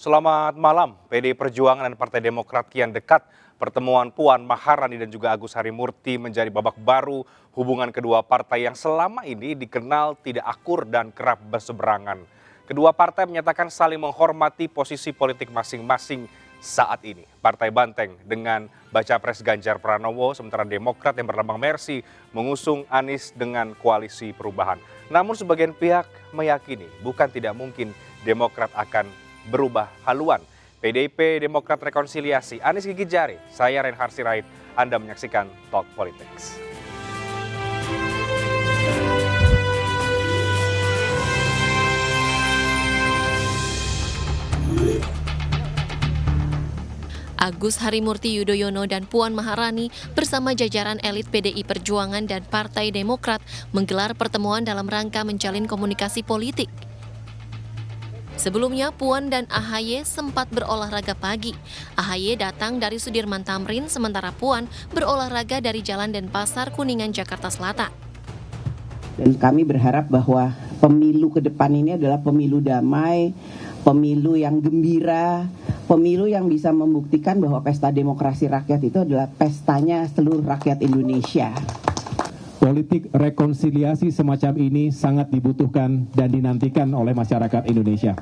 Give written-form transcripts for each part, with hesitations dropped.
Selamat malam. PDI Perjuangan dan Partai Demokrat kian dekat. Pertemuan Puan Maharani dan juga Agus Harimurti menjadi babak baru hubungan kedua partai yang selama ini dikenal tidak akur dan kerap berseberangan. Kedua partai menyatakan saling menghormati posisi politik masing-masing saat ini. Partai Banteng dengan baca pres Ganjar Pranowo, sementara Demokrat yang berlambang Mercy mengusung Anies dengan koalisi perubahan. Namun sebagian pihak meyakini bukan tidak mungkin Demokrat akan berubah haluan. PDIP Demokrat Rekonsiliasi, Anies Gigit Jari, saya Reinhard Sirait, Anda menyaksikan Talk Politics. Agus Harimurti Yudhoyono dan Puan Maharani bersama jajaran elit PDI Perjuangan dan Partai Demokrat menggelar pertemuan dalam rangka menjalin komunikasi politik. Sebelumnya, Puan dan AHY sempat berolahraga pagi. AHY datang dari Sudirman Tamrin, sementara Puan berolahraga dari Jalan Denpasar, Kuningan, Jakarta Selatan. Dan kami berharap bahwa pemilu ke depan ini adalah pemilu damai, pemilu yang gembira, pemilu yang bisa membuktikan bahwa pesta demokrasi rakyat itu adalah pestanya seluruh rakyat Indonesia. Politik rekonsiliasi semacam ini sangat dibutuhkan dan dinantikan oleh masyarakat Indonesia.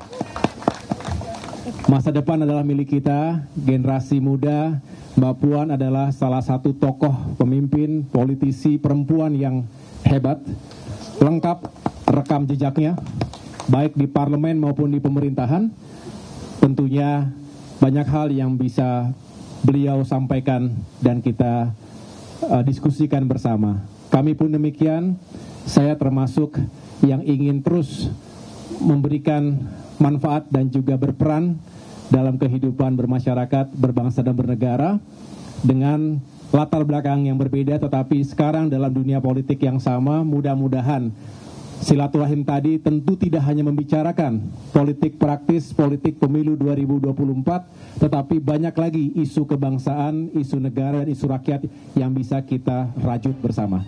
Masa depan adalah milik kita, generasi muda. Mbak Puan adalah salah satu tokoh pemimpin, politisi perempuan yang hebat, lengkap rekam jejaknya, baik di parlemen maupun di pemerintahan. Tentunya banyak hal yang bisa beliau sampaikan dan kita diskusikan bersama. Kami pun demikian, saya termasuk yang ingin terus memberikan manfaat dan juga berperan dalam kehidupan bermasyarakat, berbangsa dan bernegara dengan latar belakang yang berbeda, tetapi sekarang dalam dunia politik yang sama. Mudah-mudahan silaturahim tadi tentu tidak hanya membicarakan politik praktis, politik pemilu 2024, tetapi banyak lagi isu kebangsaan, isu negara, dan isu rakyat yang bisa kita rajut bersama.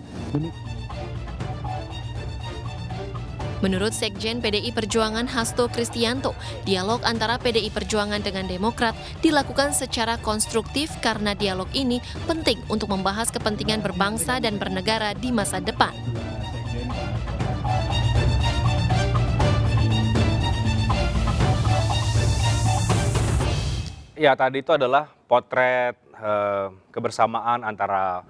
Menurut Sekjen PDI Perjuangan Hasto Kristianto, dialog antara PDI Perjuangan dengan Demokrat dilakukan secara konstruktif karena dialog ini penting untuk membahas kepentingan berbangsa dan bernegara di masa depan. Ya, tadi itu adalah potret kebersamaan antara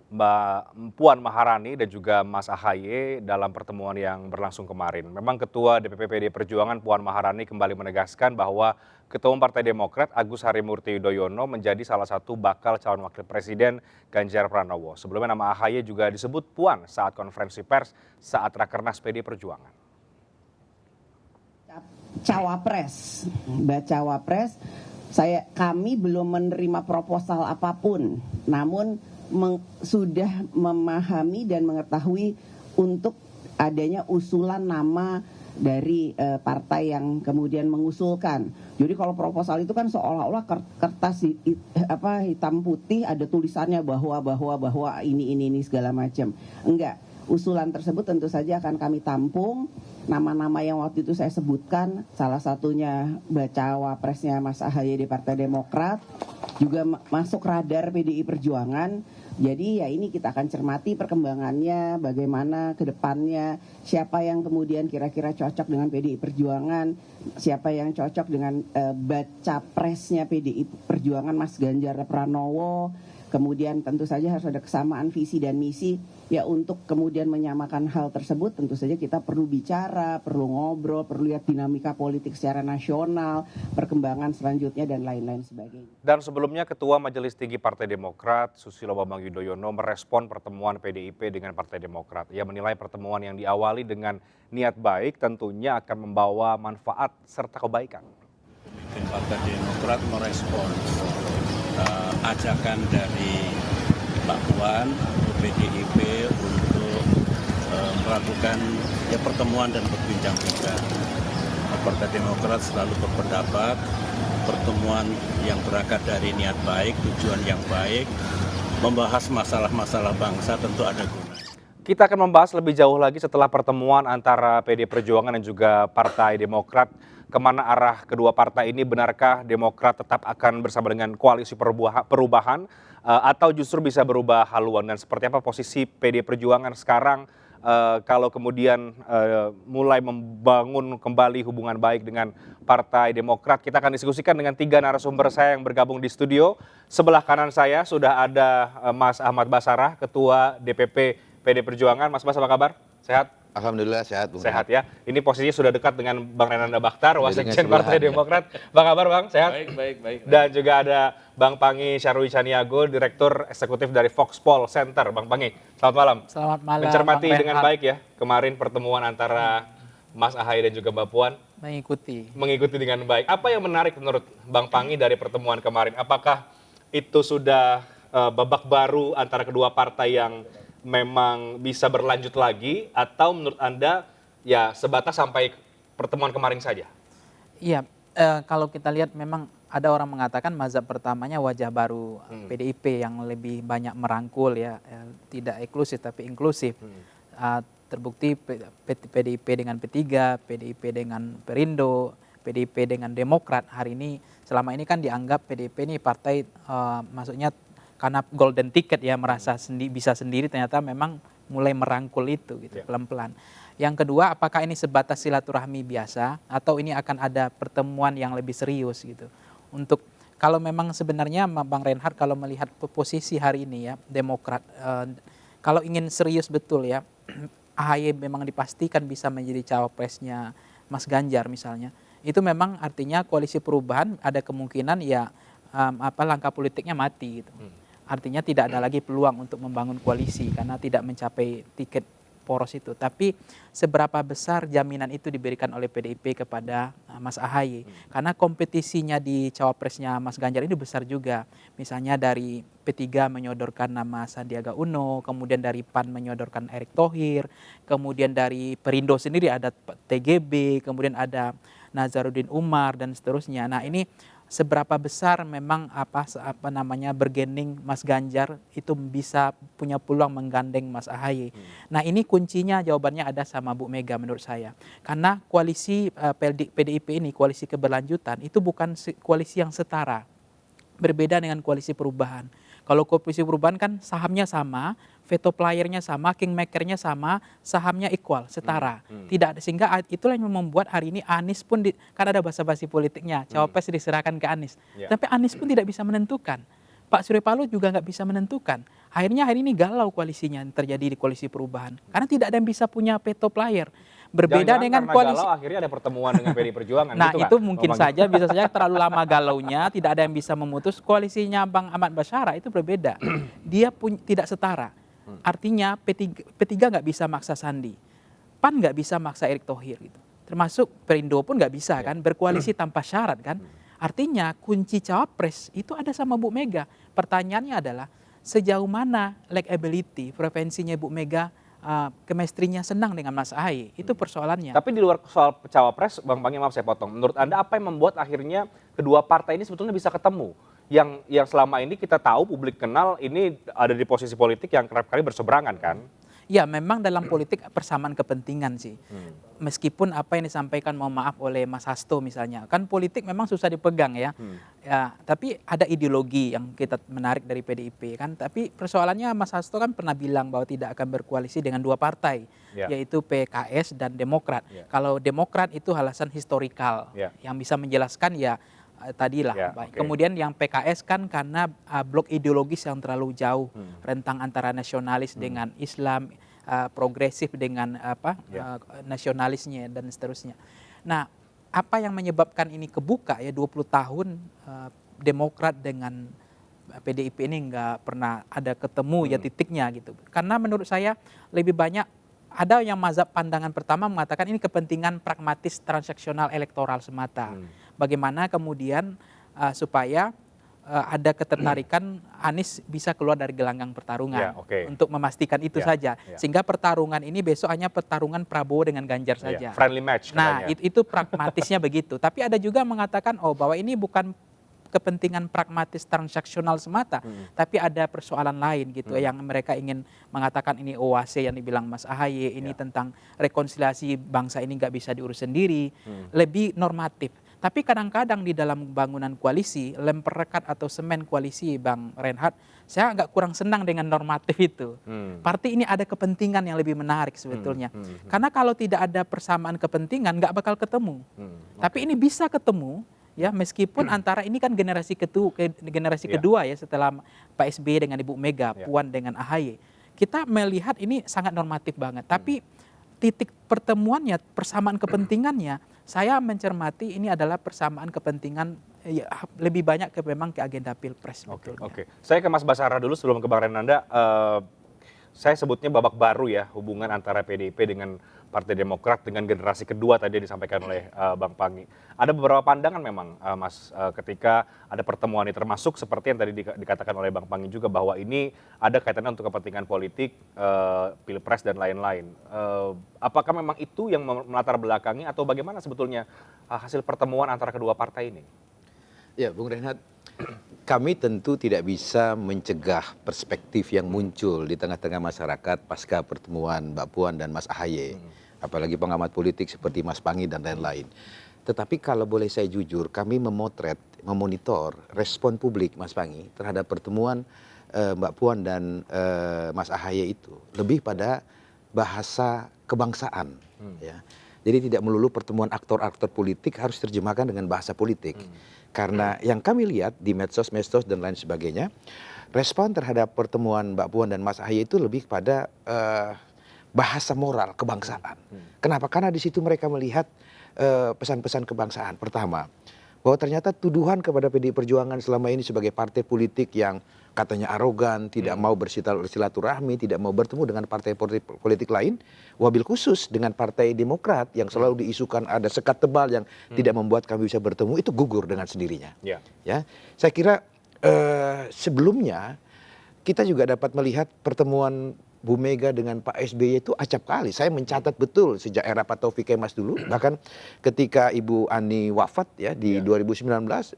Mbak Puan Maharani dan juga Mas AHY dalam pertemuan yang berlangsung kemarin. Memang Ketua DPP PDI Perjuangan Puan Maharani kembali menegaskan bahwa Ketua Umum Partai Demokrat Agus Harimurti Yudhoyono menjadi salah satu bakal calon wakil presiden Ganjar Pranowo. Sebelumnya nama AHY juga disebut Puan saat konferensi pers saat Rakernas PDI Perjuangan. Cawapres, Mbak Cawapres, kami belum menerima proposal apapun, namun sudah memahami dan mengetahui untuk adanya usulan nama dari partai yang kemudian mengusulkan. Jadi kalau proposal itu kan seolah-olah kertas hitam putih ada tulisannya bahwa ini segala macam. Enggak. Usulan tersebut tentu saja akan kami tampung. Nama-nama yang waktu itu saya sebutkan, salah satunya bacawa presnya Mas AHY di Partai Demokrat, juga masuk radar PDI Perjuangan. Jadi ya ini kita akan cermati perkembangannya, bagaimana ke depannya, siapa yang kemudian kira-kira cocok dengan PDI Perjuangan, siapa yang cocok dengan baca presnya PDI Perjuangan Mas Ganjar Pranowo. Kemudian tentu saja harus ada kesamaan visi dan misi. Ya untuk kemudian menyamakan hal tersebut tentu saja kita perlu bicara, perlu ngobrol, perlu lihat dinamika politik secara nasional, perkembangan selanjutnya dan lain-lain sebagainya. Dan sebelumnya Ketua Majelis Tinggi Partai Demokrat Susilo Bambang Yudhoyono merespon pertemuan PDIP dengan Partai Demokrat. Ia menilai pertemuan yang diawali dengan niat baik tentunya akan membawa manfaat serta kebaikan. Pemimpin Partai Demokrat merespon ajakan dari Mbak Puan atau PDIP untuk melakukan pertemuan dan berbincang-bincang. Partai Demokrat selalu berpendapat pertemuan yang berangkat dari niat baik, tujuan yang baik, membahas masalah-masalah bangsa tentu ada guna. Kita akan membahas lebih jauh lagi setelah pertemuan antara PD Perjuangan dan juga Partai Demokrat. Kemana arah kedua partai ini? Benarkah Demokrat tetap akan bersama dengan koalisi perubahan atau justru bisa berubah haluan? Dan seperti apa posisi PD Perjuangan sekarang kalau kemudian mulai membangun kembali hubungan baik dengan Partai Demokrat? Kita akan diskusikan dengan 3 narasumber saya yang bergabung di studio. Sebelah kanan saya sudah ada Mas Ahmad Basarah, Ketua DPP PD Perjuangan. Mas Bas, apa kabar? Sehat? Alhamdulillah sehat, Bung. Sehat ya. Ini posisinya sudah dekat dengan Bang Renanda Bakhtar, Wasekjen Partai Demokrat. Bang, kabar Bang? Sehat? Baik. Dan juga ada Bang Pangi Syarwi Caniago, Direktur Eksekutif dari Foxpol Center. Bang Pangi, selamat malam. Selamat malam. Mencermati Bang dengan baik ya kemarin pertemuan antara Mas Ahaye dan juga Mbak Puan. Mengikuti dengan baik. Apa yang menarik menurut Bang Pangi dari pertemuan kemarin? Apakah itu sudah babak baru antara kedua partai yang memang bisa berlanjut lagi, atau menurut Anda ya sebatas sampai pertemuan kemarin saja? Iya, kalau kita lihat memang ada orang mengatakan mazhab pertamanya wajah baru PDIP yang lebih banyak merangkul ya, tidak eksklusif tapi inklusif. Terbukti PDIP dengan P3, PDIP dengan Perindo, PDIP dengan Demokrat. Hari ini selama ini kan dianggap PDIP ini partai maksudnya karena golden ticket ya, merasa bisa sendiri, ternyata memang mulai merangkul itu gitu pelan-pelan. Yang kedua, apakah ini sebatas silaturahmi biasa atau ini akan ada pertemuan yang lebih serius gitu. Untuk kalau memang sebenarnya Bang Reinhardt kalau melihat posisi hari ini ya Demokrat, kalau ingin serius betul ya, AHY memang dipastikan bisa menjadi cawapresnya Mas Ganjar misalnya. Itu memang artinya koalisi perubahan ada kemungkinan ya langkah politiknya mati gitu. Artinya tidak ada lagi peluang untuk membangun koalisi karena tidak mencapai tiket poros itu. Tapi seberapa besar jaminan itu diberikan oleh PDIP kepada Mas Ahaye? Karena kompetisinya di cawapresnya Mas Ganjar ini besar juga. Misalnya dari P3 menyodorkan nama Sandiaga Uno, kemudian dari PAN menyodorkan Erick Thohir, kemudian dari Perindo sendiri ada TGB, kemudian ada Nazarudin Umar dan seterusnya. Nah ini seberapa besar memang bergening Mas Ganjar itu bisa punya peluang menggandeng Mas Ahaye. Nah ini kuncinya jawabannya ada sama Bu Mega menurut saya. Karena koalisi PDIP ini, koalisi keberlanjutan itu bukan koalisi yang setara. Berbeda dengan koalisi perubahan. Kalau koalisi perubahan kan sahamnya sama, veto playernya sama, kingmakernya sama, sahamnya equal, setara. Tidak ada, sehingga itulah yang membuat hari ini Anies pun kan ada basa-basi politiknya, cawapres diserahkan ke Anies. Tapi Anies pun tidak bisa menentukan. Pak Surya Paloh juga nggak bisa menentukan. Akhirnya hari ini galau koalisinya yang terjadi di koalisi perubahan. Karena tidak ada yang bisa punya veto player. Berbeda dengan koalisi. Galau akhirnya ada pertemuan dengan PD Perjuangan. Nah gitu itu kan? mungkin saja, bisa saja terlalu lama galaunya, tidak ada yang bisa memutus. Koalisinya Bang Ahmad Basarah itu berbeda. Dia tidak setara. Artinya P3 nggak bisa maksa Sandi. PAN nggak bisa maksa Erick Thohir gitu. Termasuk Perindo pun nggak bisa kan berkoalisi tanpa syarat kan. Artinya kunci cawapres itu ada sama Bu Mega. Pertanyaannya adalah sejauh mana likability, preferensinya Bu Mega, chemistry-nya senang dengan Mas Ahaye. Itu persoalannya. Tapi di luar soal cawapres, Bang Pangi, maaf saya potong. Menurut Anda apa yang membuat akhirnya kedua partai ini sebetulnya bisa ketemu? Yang selama ini kita tahu, publik kenal, ini ada di posisi politik yang kerap kali berseberangan kan? Ya memang dalam politik persamaan kepentingan sih. Meskipun apa yang disampaikan mohon maaf oleh Mas Hasto misalnya. Kan politik memang susah dipegang ya. Ya tapi ada ideologi yang kita menarik dari PDIP kan. Tapi persoalannya Mas Hasto kan pernah bilang bahwa tidak akan berkoalisi dengan dua partai. Yaitu PKS dan Demokrat. Kalau Demokrat itu alasan historikal. Yang bisa menjelaskan ya tadilah. Ya, Baik. oke. Kemudian yang PKS kan karena blok ideologis yang terlalu jauh, rentang antara nasionalis dengan Islam, progresif dengan Ya. nasionalisnya dan seterusnya. Nah, apa yang menyebabkan ini kebuka ya 20 tahun Demokrat dengan PDIP ini nggak pernah ada ketemu ya titiknya gitu. Karena menurut saya lebih banyak ada yang mazhab pandangan pertama mengatakan ini kepentingan pragmatis transaksional elektoral semata. Bagaimana kemudian supaya ada ketertarikan Anies bisa keluar dari gelanggang pertarungan Ya, oke. untuk memastikan itu Ya, saja. ya. Sehingga pertarungan ini besok hanya pertarungan Prabowo dengan Ganjar Ya, saja. friendly match Nah, katanya. itu pragmatisnya begitu. Tapi ada juga mengatakan bahwa ini bukan kepentingan pragmatis transaksional semata, tapi ada persoalan lain gitu yang mereka ingin mengatakan ini OAC yang dibilang Mas Ahaye, ini tentang rekonsiliasi bangsa ini nggak bisa diurus sendiri, lebih normatif. Tapi kadang-kadang di dalam bangunan koalisi, lem perekat atau semen koalisi Bang Reinhardt, saya agak kurang senang dengan normatif itu. Partai ini ada kepentingan yang lebih menarik sebetulnya. Karena kalau tidak ada persamaan kepentingan, nggak bakal ketemu. Tapi ini bisa ketemu, ya meskipun antara ini kan generasi kedua ya setelah Pak SBY dengan Ibu Mega, Puan dengan AHY. Kita melihat ini sangat normatif banget. Tapi titik pertemuannya, persamaan kepentingannya, saya mencermati ini adalah persamaan kepentingan ya, lebih banyak memang ke agenda Pilpres. Oke. Saya ke Mas Basara dulu sebelum ke Bang Renanda. Saya sebutnya babak baru ya hubungan antara PDIP dengan Partai Demokrat dengan generasi kedua tadi yang disampaikan oleh Bang Panggi. Ada beberapa pandangan memang Mas ketika ada pertemuan ini termasuk seperti yang tadi dikatakan oleh Bang Panggi juga bahwa ini ada kaitannya untuk kepentingan politik, Pilpres dan lain-lain. Apakah memang itu yang melatar belakangi atau bagaimana sebetulnya hasil pertemuan antara kedua partai ini? Ya, Bung Reinhardt, kami tentu tidak bisa mencegah perspektif yang muncul di tengah-tengah masyarakat pasca pertemuan Mbak Puan dan Mas Ahaye. Apalagi pengamat politik seperti Mas Panggi dan lain-lain. Tetapi kalau boleh saya jujur, kami memonitor respon publik Mas Panggi terhadap pertemuan Mbak Puan dan Mas Ahaye itu. Lebih pada bahasa kebangsaan. Ya. Jadi tidak melulu pertemuan aktor-aktor politik harus terjemahkan dengan bahasa politik. Karena yang kami lihat di medsos dan lain sebagainya, respon terhadap pertemuan Mbak Puan dan Mas Ahaye itu lebih pada bahasa moral kebangsaan. Kenapa? Karena di situ mereka melihat pesan-pesan kebangsaan. Pertama, bahwa ternyata tuduhan kepada PDI Perjuangan selama ini sebagai partai politik yang katanya arogan, tidak mau bersilaturahmi, tidak mau bertemu dengan partai politik lain, wabil khusus dengan Partai Demokrat yang selalu diisukan ada sekat tebal yang tidak membuat kami bisa bertemu, itu gugur dengan sendirinya. Ya, saya kira sebelumnya kita juga dapat melihat pertemuan Bu Mega dengan Pak SBY itu acap kali. Saya mencatat betul sejak era Pak Taufik Kemas dulu, bahkan ketika Ibu Ani wafat ya di 2019,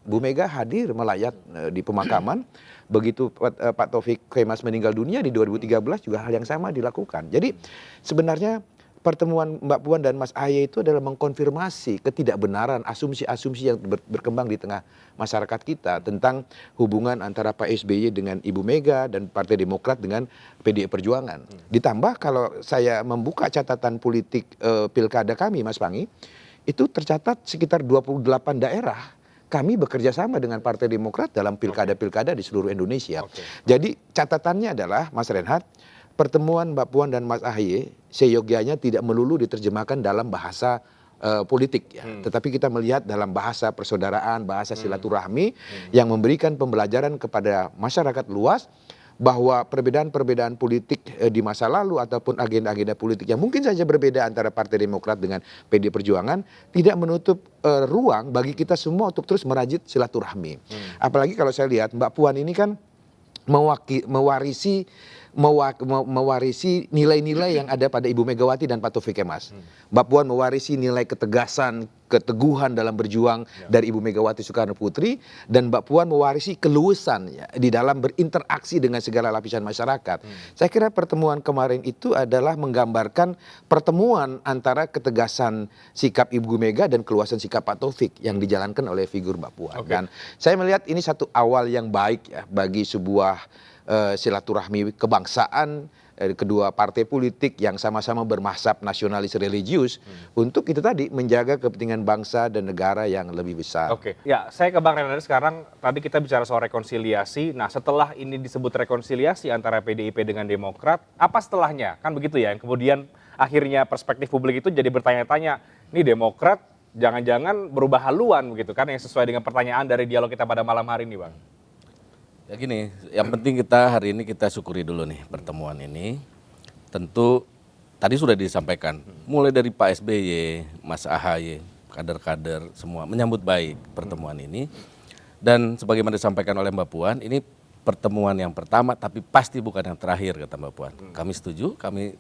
Bu Mega hadir melayat di pemakaman. Begitu Pak Taufik Kemas meninggal dunia di 2013 juga hal yang sama dilakukan. Jadi sebenarnya pertemuan Mbak Puan dan Mas Ahaye itu adalah mengkonfirmasi ketidakbenaran asumsi-asumsi yang berkembang di tengah masyarakat kita tentang hubungan antara Pak SBY dengan Ibu Mega dan Partai Demokrat dengan PDI Perjuangan. Ditambah kalau saya membuka catatan politik pilkada kami, Mas Panggi, itu tercatat sekitar 28 daerah kami bekerja sama dengan Partai Demokrat dalam pilkada-pilkada di seluruh Indonesia. Jadi catatannya adalah, Mas Reinhardt, pertemuan Mbak Puan dan Mas Ahaye seyogyanya tidak melulu diterjemahkan dalam bahasa politik ya. Tetapi kita melihat dalam bahasa persaudaraan, bahasa silaturahmi yang memberikan pembelajaran kepada masyarakat luas bahwa perbedaan-perbedaan politik di masa lalu ataupun agenda-agenda politik yang mungkin saja berbeda antara Partai Demokrat dengan PDI Perjuangan tidak menutup ruang bagi kita semua untuk terus merajut silaturahmi. Apalagi kalau saya lihat Mbak Puan ini kan mewarisi nilai-nilai yang ada pada Ibu Megawati dan Pak Taufik Kemas. Mbak Puan mewarisi nilai ketegasan, keteguhan dalam berjuang dari Ibu Megawati Soekarno Putri, dan Mbak Puan mewarisi keluasan ya, di dalam berinteraksi dengan segala lapisan masyarakat. Saya kira pertemuan kemarin itu adalah menggambarkan pertemuan antara ketegasan sikap Ibu Mega dan keluasan sikap Pak Taufik yang dijalankan oleh figur Mbak Puan. Dan saya melihat ini satu awal yang baik ya bagi sebuah silaturahmi kebangsaan kedua partai politik yang sama-sama bermazhab nasionalis religius untuk itu tadi menjaga kepentingan bangsa dan negara yang lebih besar. Oke, ya saya ke Bang Renanda sekarang. Tadi kita bicara soal rekonsiliasi. Nah, setelah ini disebut rekonsiliasi antara PDIP dengan Demokrat, apa setelahnya? Kan begitu ya. Yang kemudian akhirnya perspektif publik itu jadi bertanya-tanya, ini Demokrat jangan-jangan berubah haluan begitu kan, yang sesuai dengan pertanyaan dari dialog kita pada malam hari ini, Bang. Ya gini, yang penting kita hari ini kita syukuri dulu nih pertemuan ini. Tentu tadi sudah disampaikan, mulai dari Pak SBY, Mas AHY, kader-kader semua menyambut baik pertemuan ini. Dan sebagaimana disampaikan oleh Mbak Puan, ini pertemuan yang pertama tapi pasti bukan yang terakhir kata Mbak Puan. Kami setuju, kami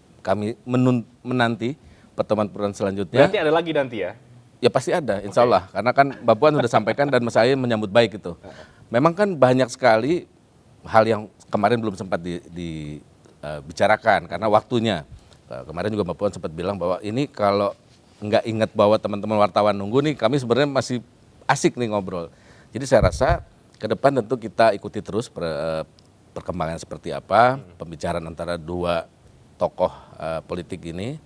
menanti pertemuan-pertemuan selanjutnya. Berarti ada lagi nanti ya? Ya pasti ada, insya Allah. Karena kan Mbak Puan sudah sampaikan dan Mas AHY menyambut baik itu. Memang kan banyak sekali hal yang kemarin belum sempat dibicarakan karena waktunya. Kemarin juga Mbak Puan sempat bilang bahwa ini kalau nggak ingat bahwa teman-teman wartawan nunggu nih, kami sebenarnya masih asik nih ngobrol. Jadi saya rasa ke depan tentu kita ikuti terus perkembangan seperti apa, pembicaraan antara dua tokoh politik ini.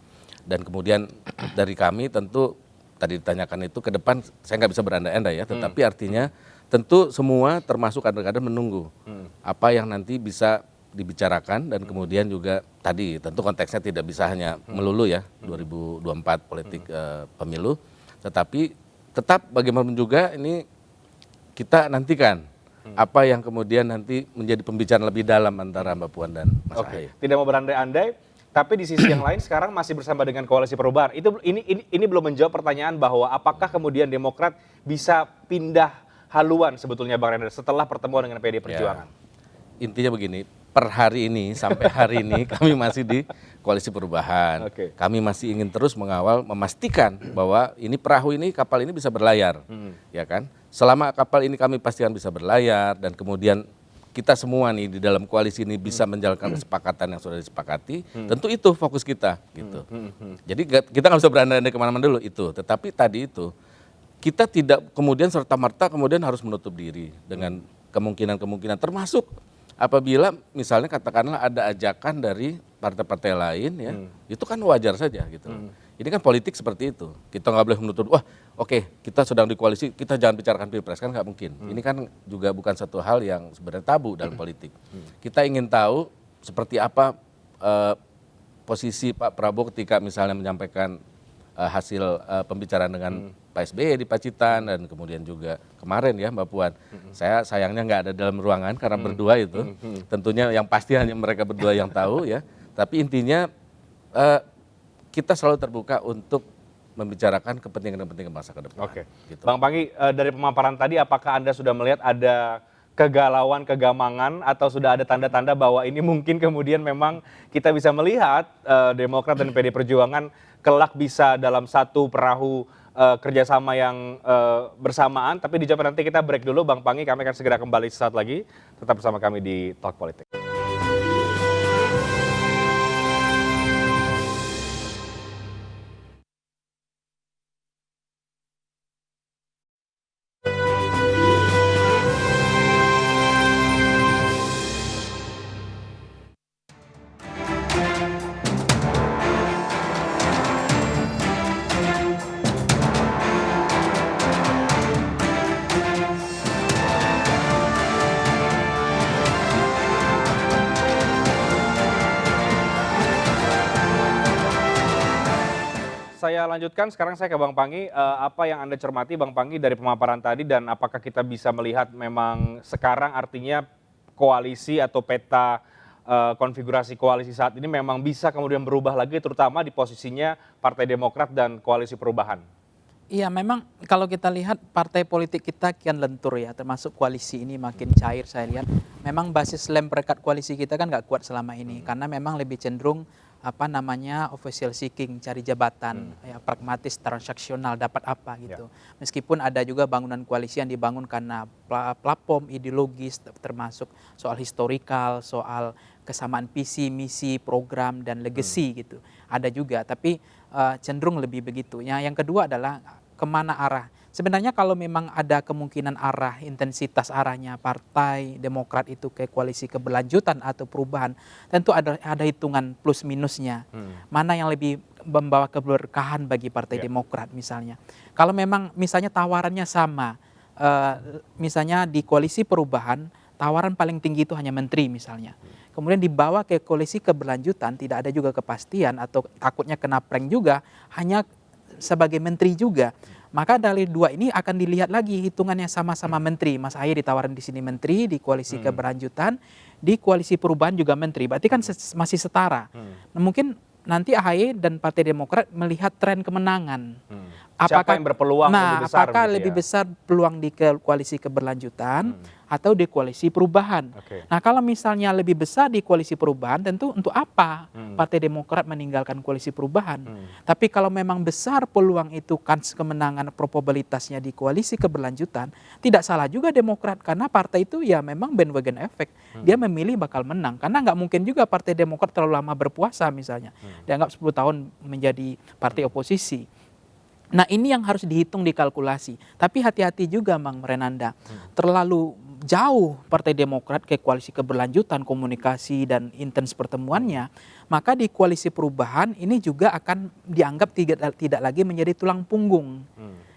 Dan kemudian dari kami tentu tadi ditanyakan itu ke depan saya nggak bisa berandai-andai ya, tetapi artinya tentu semua termasuk kader-kader menunggu apa yang nanti bisa dibicarakan dan kemudian juga tadi tentu konteksnya tidak bisa hanya melulu ya 2024 politik pemilu, tetapi tetap bagaimanapun juga ini kita nantikan apa yang kemudian nanti menjadi pembicaraan lebih dalam antara Mbak Puan dan Mas AHY. Tidak mau berandai-andai, tapi di sisi yang lain sekarang masih bersama dengan Koalisi Perubahan. Ini belum menjawab pertanyaan bahwa apakah kemudian Demokrat bisa pindah haluan sebetulnya Bang Renanda setelah pertemuan dengan PDI Perjuangan. Ya, intinya begini, per hari ini sampai hari ini kami masih di Koalisi Perubahan. Oke. Kami masih ingin terus mengawal, memastikan bahwa ini perahu ini, kapal ini bisa berlayar, ya kan? Selama kapal ini kami pastikan bisa berlayar dan kemudian kita semua nih di dalam koalisi ini bisa menjalankan kesepakatan yang sudah disepakati, tentu itu fokus kita, gitu. Jadi kita nggak bisa berandai-andai kemana-mana dulu itu. Tetapi tadi itu kita tidak kemudian serta-merta kemudian harus menutup diri dengan kemungkinan-kemungkinan termasuk apabila misalnya katakanlah ada ajakan dari partai-partai lain ya, itu kan wajar saja gitu. Ini kan politik seperti itu. Kita nggak boleh menutup, wah oke, kita sedang di koalisi, kita jangan bicarakan pilpres, kan nggak mungkin. Ini kan juga bukan satu hal yang sebenarnya tabu dalam politik. Kita ingin tahu seperti apa posisi Pak Prabowo ketika misalnya menyampaikan hasil pembicaraan dengan Pak SBY di Pacitan dan kemudian juga kemarin ya Mbak Puan. Saya sayangnya nggak ada dalam ruangan karena berdua itu. Tentunya yang pasti hanya mereka berdua yang tahu ya. Tapi intinya kita selalu terbuka untuk membicarakan kepentingan bangsa ke depan. Oke. Gitu. Bang Panggi, dari pemaparan tadi apakah Anda sudah melihat ada kegalauan, kegamangan atau sudah ada tanda-tanda bahwa ini mungkin kemudian memang kita bisa melihat Demokrat dan PDI Perjuangan kelak bisa dalam satu perahu kerjasama yang bersamaan. Tapi dijawab nanti, kita break dulu Bang Panggi, kami akan segera kembali sesaat lagi. Tetap bersama kami di Talk Politik. Saya lanjutkan, sekarang saya ke Bang Panggi. Apa yang Anda cermati Bang Panggi dari pemaparan tadi, dan apakah kita bisa melihat memang sekarang artinya koalisi atau peta konfigurasi koalisi saat ini memang bisa kemudian berubah lagi, terutama di posisinya Partai Demokrat dan Koalisi Perubahan? Iya, memang kalau kita lihat partai politik kita kian lentur ya, termasuk koalisi ini makin cair saya lihat. Memang basis lem perekat koalisi kita kan nggak kuat selama ini, karena memang lebih cenderung official seeking, cari jabatan, ya, pragmatis, transaksional, dapat apa gitu. Meskipun ada juga bangunan koalisi yang dibangun karena platform ideologis, termasuk soal historikal, soal kesamaan visi, misi, program, dan legacy gitu. Ada juga, tapi cenderung lebih begitu. Yang kedua adalah kemana arah. sebenarnya kalau memang ada kemungkinan intensitas arahnya Partai Demokrat itu ke koalisi keberlanjutan atau perubahan, tentu ada hitungan plus minusnya. Mana yang lebih membawa keberkahan bagi Partai Demokrat misalnya. Kalau memang misalnya tawarannya sama, misalnya di koalisi perubahan, tawaran paling tinggi itu hanya menteri misalnya. Kemudian dibawa ke koalisi keberlanjutan, tidak ada juga kepastian atau takutnya kena prank juga, hanya sebagai menteri juga. Maka dari dua ini akan dilihat lagi hitungannya sama-sama menteri. Mas Ahy ditawarin di sini menteri, di koalisi keberlanjutan, di koalisi perubahan juga menteri. Berarti kan masih setara. Nah, mungkin nanti AHY dan Partai Demokrat melihat tren kemenangan. Siapa yang berpeluang lebih besar? Apakah begitu lebih ya? besar peluang di koalisi keberlanjutan atau di koalisi perubahan? Oke. Nah, kalau misalnya lebih besar di koalisi perubahan, tentu untuk apa Partai Demokrat meninggalkan koalisi perubahan? Tapi kalau memang besar peluang itu kans kemenangan probabilitasnya di koalisi keberlanjutan, tidak salah juga Demokrat karena partai itu ya memang bandwagon effect. Dia memilih bakal menang karena nggak mungkin juga Partai Demokrat terlalu lama berpuasa misalnya. Dianggap 10 tahun menjadi partai oposisi. Nah, ini yang harus dihitung, dikalkulasi. Tapi hati-hati juga Bang Renanda. Terlalu jauh Partai Demokrat ke koalisi keberlanjutan, komunikasi dan intens pertemuannya, maka di koalisi perubahan ini juga akan dianggap tidak lagi menjadi tulang punggung.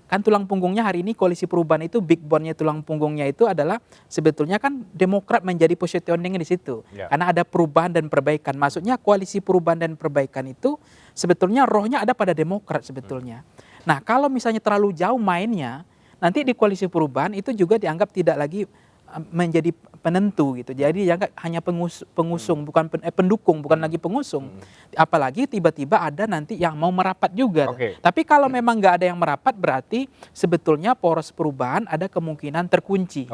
Kan tulang punggungnya hari ini koalisi perubahan itu, big bone-nya tulang punggungnya itu adalah sebetulnya kan Demokrat menjadi positioning di situ. Karena ada perubahan dan perbaikan. Maksudnya koalisi perubahan dan perbaikan itu sebetulnya rohnya ada pada Demokrat sebetulnya. Nah, kalau misalnya terlalu jauh mainnya, nanti di koalisi perubahan itu juga dianggap tidak lagi menjadi penentu gitu. Jadi dianggap hanya pengusung, bukan pendukung, bukan lagi pengusung. Apalagi tiba-tiba ada nanti yang mau merapat juga. Tapi kalau memang nggak ada yang merapat, berarti sebetulnya poros perubahan ada kemungkinan terkunci.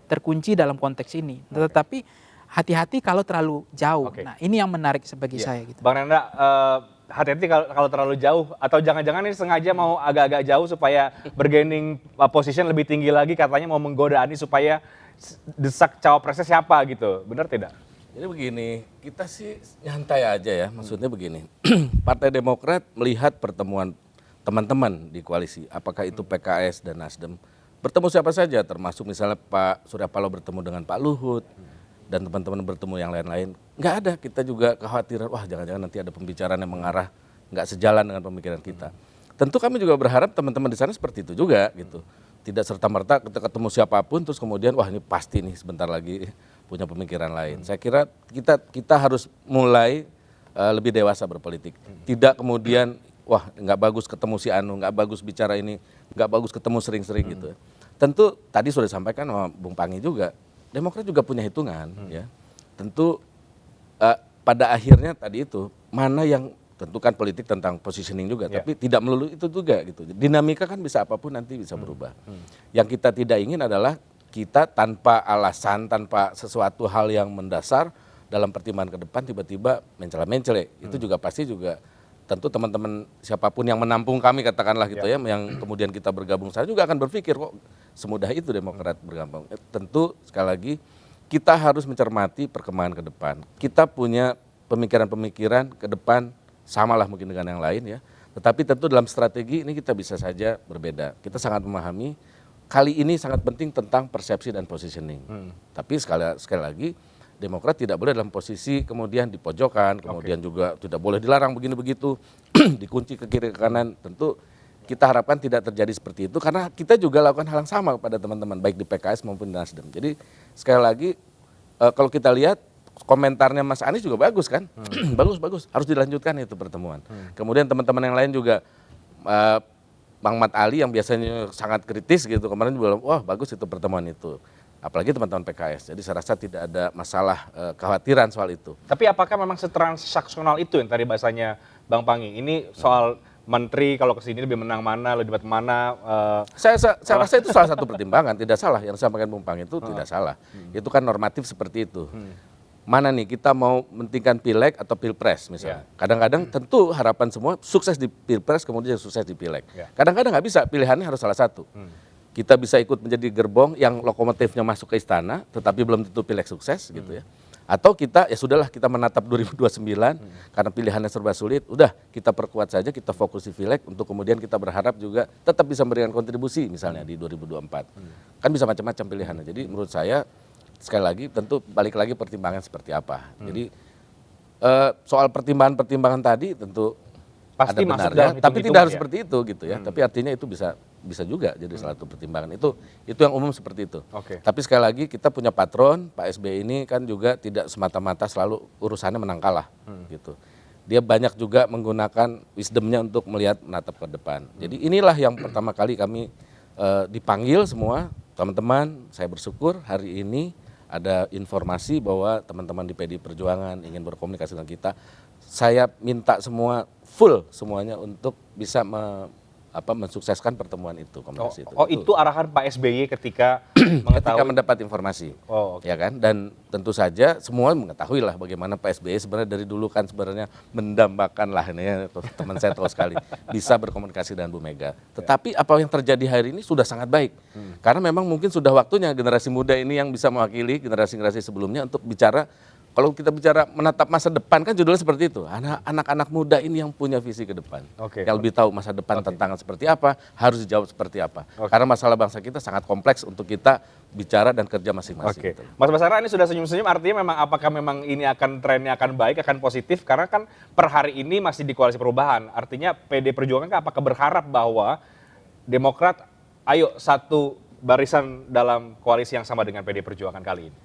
Terkunci dalam konteks ini. Tetapi hati-hati kalau terlalu jauh. Nah, ini yang menarik bagi saya gitu. Bang Nanda, hati-hati kalau terlalu jauh, atau jangan-jangan ini sengaja mau agak-agak jauh supaya bergaining position lebih tinggi lagi, katanya mau menggoda Anies supaya desak cawapresnya siapa gitu, benar tidak? Jadi begini, kita sih nyantai aja ya, maksudnya begini, Partai Demokrat melihat pertemuan teman-teman di koalisi, apakah itu PKS dan Nasdem, bertemu siapa saja, termasuk misalnya Pak Surya Paloh bertemu dengan Pak Luhut, dan teman-teman bertemu yang lain-lain, nggak ada. Kita juga kekhawatiran, wah jangan-jangan nanti ada pembicaraan yang mengarah nggak sejalan dengan pemikiran kita. Tentu kami juga berharap teman-teman di sana seperti itu juga gitu. Tidak serta-merta kita ketemu siapapun terus kemudian wah ini pasti nih sebentar lagi punya pemikiran lain. Saya kira kita harus mulai lebih dewasa berpolitik. Tidak kemudian wah nggak bagus ketemu si Anu, nggak bagus bicara ini, nggak bagus ketemu sering-sering gitu. Tentu tadi sudah disampaikan sama Bung Pangi juga. Demokrat juga punya hitungan, ya. Tentu pada akhirnya tadi itu mana yang tentukan politik tentang positioning juga, tapi tidak melulu itu juga gitu. Dinamika kan bisa apapun nanti bisa berubah. Yang kita tidak ingin adalah kita tanpa alasan, tanpa sesuatu hal yang mendasar dalam pertimbangan ke depan tiba-tiba mencela-mencele. Itu juga pasti juga tentu teman-teman siapapun yang menampung kami katakanlah gitu ya, yang kemudian kita bergabung saya juga akan berpikir kok semudah itu Demokrat bergabung. Tentu sekali lagi kita harus mencermati perkembangan ke depan. Kita punya pemikiran-pemikiran ke depan samalah mungkin dengan yang lain ya. Tetapi tentu dalam strategi ini kita bisa saja berbeda. Kita sangat memahami kali ini sangat penting tentang persepsi dan positioning. Tapi sekali lagi Demokrat tidak boleh dalam posisi kemudian di pojokan, kemudian juga tidak boleh dilarang begini begitu, dikunci ke kiri ke kanan. Tentu kita harapkan tidak terjadi seperti itu karena kita juga lakukan hal yang sama kepada teman-teman baik di PKS maupun di Nasdem. Jadi sekali lagi kalau kita lihat komentarnya Mas Anies juga bagus kan, bagus harus dilanjutkan itu pertemuan. Kemudian teman-teman yang lain juga Bang Mat Ali yang biasanya sangat kritis gitu kemarin juga wah bagus itu pertemuan itu. Apalagi teman-teman PKS. Jadi saya rasa tidak ada masalah kekhawatiran soal itu. Tapi apakah memang setransaksional itu yang tadi bahasanya Bang Pangi? Ini soal menteri kalau kesini lebih menang mana, lebih dapat mana? Saya rasa itu salah satu pertimbangan, tidak salah. Yang disampaikan Bung Pangi itu tidak salah. Itu kan normatif seperti itu. Mana nih kita mau mentingkan pileg atau pilpres misalnya. Kadang-kadang tentu harapan semua sukses di pilpres kemudian sukses di pileg. Kadang-kadang nggak bisa, pilihannya harus salah satu. Kita bisa ikut menjadi gerbong yang lokomotifnya masuk ke istana, tetapi belum tentu pileg sukses gitu ya. Atau kita ya sudahlah kita menatap 2029 karena pilihannya serba sulit, udah kita perkuat saja, kita fokus di Pileg untuk kemudian kita berharap juga tetap bisa memberikan kontribusi misalnya di 2024. Kan bisa macam-macam pilihannya. Jadi menurut saya sekali lagi tentu balik lagi pertimbangan seperti apa. Jadi soal pertimbangan tadi tentu Pasti ada masuk benarnya, dalam tapi hitung-hitungan tidak harus ya? seperti itu gitu ya. Tapi artinya itu bisa juga jadi salah satu pertimbangan. Itu yang umum seperti itu. Oke. Tapi sekali lagi kita punya patron, Pak SBY ini kan juga tidak semata-mata selalu urusannya menang kalah gitu. Dia banyak juga menggunakan wisdomnya untuk melihat menatap ke depan. Jadi inilah yang pertama kali kami dipanggil semua teman-teman. Saya bersyukur hari ini ada informasi bahwa teman-teman di PDI Perjuangan ingin berkomunikasi dengan kita. Saya minta semua full semuanya untuk bisa mensukseskan pertemuan itu, komunikasi itu. Oh, itu arahan Pak SBY ketika mengetahui. Ketika mendapat informasi. Oh, oke. Ya kan? Dan tentu saja semua mengetahui lah bagaimana Pak SBY sebenarnya dari dulu kan sebenarnya mendambakan lah ini ya, teman saya tahu sekali bisa berkomunikasi dengan Bu Mega. Tetapi apa yang terjadi hari ini sudah sangat baik. Karena memang mungkin sudah waktunya generasi muda ini yang bisa mewakili generasi-generasi sebelumnya untuk bicara. Kalau kita bicara menatap masa depan kan judulnya seperti itu. Anak-anak muda ini yang punya visi ke depan. Oke. Yang lebih tahu masa depan tantangan seperti apa, harus dijawab seperti apa. Karena masalah bangsa kita sangat kompleks untuk kita bicara dan kerja masing-masing. Oke, Gitu. Mas Basara ini sudah senyum-senyum, artinya memang apakah memang ini trennya akan baik, akan positif? Karena kan per hari ini masih di koalisi perubahan, artinya PD Perjuangan kan apakah berharap bahwa Demokrat, ayo satu barisan dalam koalisi yang sama dengan PD Perjuangan kali ini?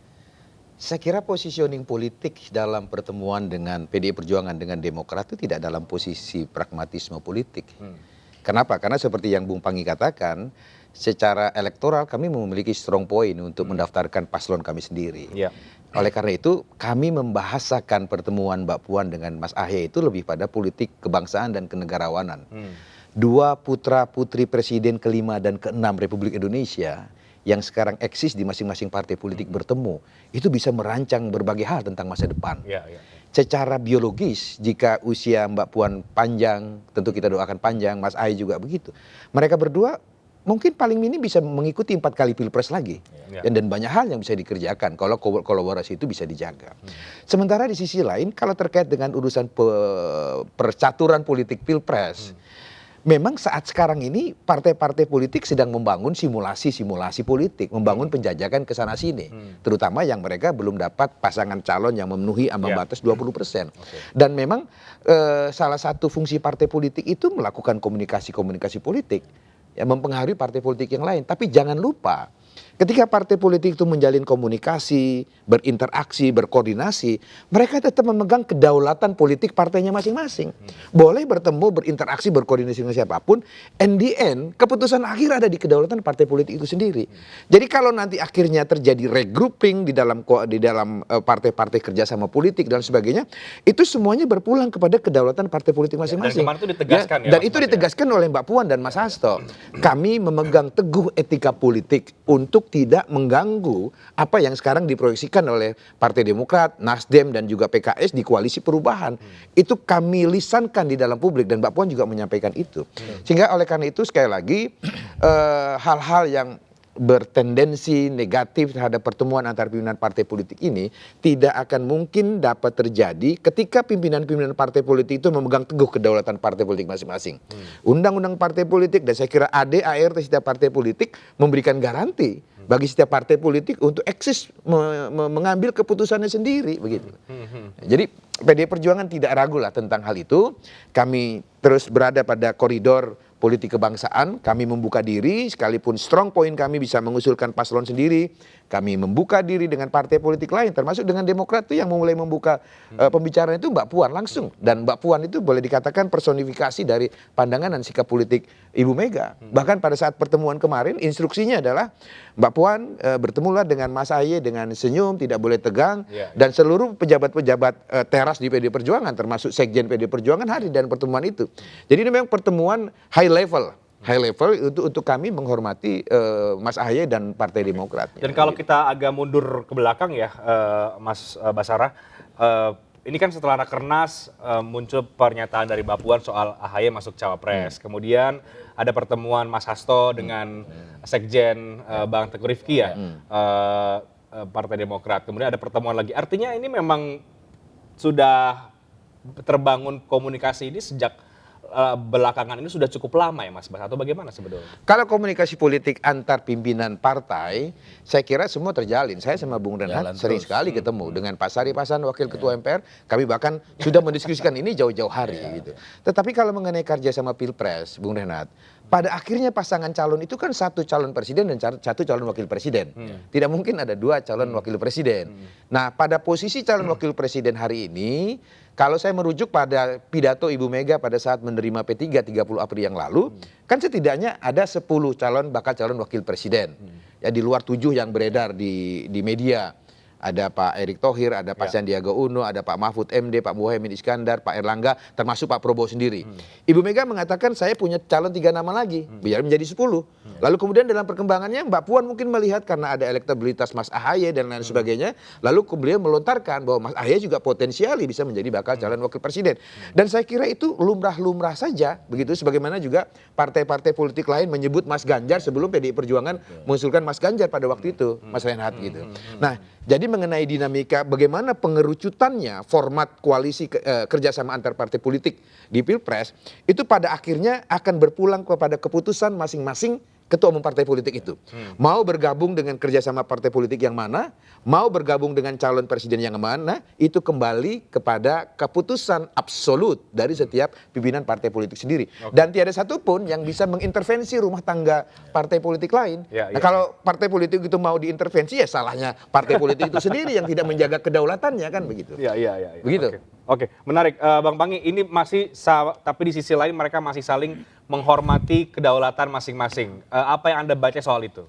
Saya kira positioning politik dalam pertemuan dengan PDI Perjuangan dengan Demokrat itu tidak dalam posisi pragmatisme politik. Kenapa? Karena seperti yang Bung Panggi katakan, secara elektoral kami memiliki strong point untuk mendaftarkan paslon kami sendiri. Iya. Oleh karena itu, kami membahasakan pertemuan Mbak Puan dengan Mas Ahy itu lebih pada politik kebangsaan dan kenegarawanan. Dua putra-putri presiden kelima dan keenam Republik Indonesia yang sekarang eksis di masing-masing partai politik bertemu, itu bisa merancang berbagai hal tentang masa depan. Iya, iya. Secara biologis, jika usia Mbak Puan panjang, tentu kita doakan panjang, Mas Ahy juga begitu. Mereka berdua mungkin paling minim bisa mengikuti 4 kali pilpres lagi. Iya. Dan banyak hal yang bisa dikerjakan kalau kolaborasi itu bisa dijaga. Sementara di sisi lain, kalau terkait dengan urusan percaturan politik pilpres, memang saat sekarang ini partai-partai politik sedang membangun simulasi-simulasi politik, membangun penjajakan ke sana sini, terutama yang mereka belum dapat pasangan calon yang memenuhi ambang batas 20%. Dan memang salah satu fungsi partai politik itu melakukan komunikasi-komunikasi politik, yang mempengaruhi partai politik yang lain. Tapi jangan lupa, ketika partai politik itu menjalin komunikasi, berinteraksi, berkoordinasi, mereka tetap memegang kedaulatan politik partainya masing-masing. Boleh bertemu, berinteraksi, berkoordinasi dengan siapapun, and the end, keputusan akhir ada di kedaulatan partai politik itu sendiri. Jadi kalau nanti akhirnya terjadi regrouping di dalam partai-partai kerjasama politik dan sebagainya, itu semuanya berpulang kepada kedaulatan partai politik masing-masing. Dan kemarin itu ditegaskan ya, Dan Mas itu Mas, ditegaskan oleh Mbak Puan dan Mas Hasto. Kami memegang teguh etika politik untuk tidak mengganggu apa yang sekarang diproyeksikan oleh Partai Demokrat, Nasdem dan juga PKS di koalisi perubahan. Itu kami lisankan di dalam publik dan Mbak Puan juga menyampaikan itu. Sehingga oleh karena itu sekali lagi hal-hal yang bertendensi negatif terhadap pertemuan antar pimpinan partai politik ini tidak akan mungkin dapat terjadi ketika pimpinan-pimpinan partai politik itu memegang teguh kedaulatan partai politik masing-masing. Undang-undang partai politik dan saya kira AD/ART setiap partai politik memberikan garansi bagi setiap partai politik untuk eksis mengambil keputusannya sendiri begitu. Jadi PDI Perjuangan tidak ragu lah tentang hal itu. Kami terus berada pada koridor politik kebangsaan, kami membuka diri, sekalipun strong point kami bisa mengusulkan paslon sendiri, kami membuka diri dengan partai politik lain, termasuk dengan Demokrat itu yang mulai membuka pembicaraan itu Mbak Puan langsung. Dan Mbak Puan itu boleh dikatakan personifikasi dari pandangan dan sikap politik Ibu Mega. Bahkan pada saat pertemuan kemarin, instruksinya adalah Mbak Puan bertemulah dengan Mas Ahy dengan senyum, tidak boleh tegang, dan seluruh pejabat-pejabat teras di PD Perjuangan, termasuk Sekjen PD Perjuangan hadir dalam pertemuan itu. Jadi ini memang pertemuan high level untuk kami menghormati Mas Ahy dan Partai Demokrat. Dan kalau kita agak mundur ke belakang ya, Mas Basara, ini kan setelah Rakernas muncul pernyataan dari Mbak Puan soal AHY masuk cawapres. Kemudian ada pertemuan Mas Hasto dengan Sekjen Bang Teguh Rifki ya. Partai Demokrat, kemudian ada pertemuan lagi. Artinya ini memang sudah terbangun komunikasi ini sejak belakangan ini sudah cukup lama ya Mas Bas, atau bagaimana sebetulnya? Kalau komunikasi politik antar pimpinan partai, saya kira semua terjalin. Saya sama Bung Jalan Renhat sering terus. sekali ketemu dengan Pak Sari Pasan, Wakil Ketua MPR. Kami bahkan sudah mendiskusikan ini jauh-jauh hari gitu. Tetapi kalau mengenai kerjasama Pilpres, Bung Renhat, pada akhirnya pasangan calon itu kan satu calon presiden dan satu calon wakil presiden. Tidak mungkin ada dua calon wakil presiden. Nah, pada posisi calon wakil presiden hari ini, kalau saya merujuk pada pidato Ibu Mega pada saat menerima P3 30 April yang lalu, kan setidaknya ada 10 bakal calon wakil presiden. Ya di luar 7 yang beredar di media. Ada Pak Erick Thohir, ada Pak Sandiaga Uno, ada Pak Mahfud MD, Pak Muhaimin Iskandar, Pak Erlangga, termasuk Pak Prabowo sendiri. Ibu Mega mengatakan saya punya calon 3 nama lagi, biar menjadi 10. Lalu kemudian dalam perkembangannya Mbak Puan mungkin melihat karena ada elektabilitas Mas AHY dan lain sebagainya, lalu beliau melontarkan bahwa Mas AHY juga potensiali bisa menjadi bakal calon wakil presiden. Dan saya kira itu lumrah-lumrah saja, begitu sebagaimana juga partai-partai politik lain menyebut Mas Ganjar sebelum PDI Perjuangan mengusulkan Mas Ganjar pada waktu itu, Mas Renhat gitu. Nah, jadi mengenai dinamika bagaimana pengerucutannya format koalisi kerjasama antar partai politik di Pilpres, itu pada akhirnya akan berpulang kepada keputusan masing-masing ketua umum partai politik itu. Mau bergabung dengan kerjasama partai politik yang mana, mau bergabung dengan calon presiden yang mana, itu kembali kepada keputusan absolut dari setiap pimpinan partai politik sendiri. Dan tiada satupun yang bisa mengintervensi rumah tangga partai politik lain. Nah, kalau partai politik itu mau diintervensi, ya salahnya partai politik itu sendiri yang tidak menjaga kedaulatannya, kan begitu. Iya. Begitu. Oke, menarik. Bang Pangi, ini masih, tapi di sisi lain mereka masih saling menghormati kedaulatan masing-masing. Apa yang Anda baca soal itu?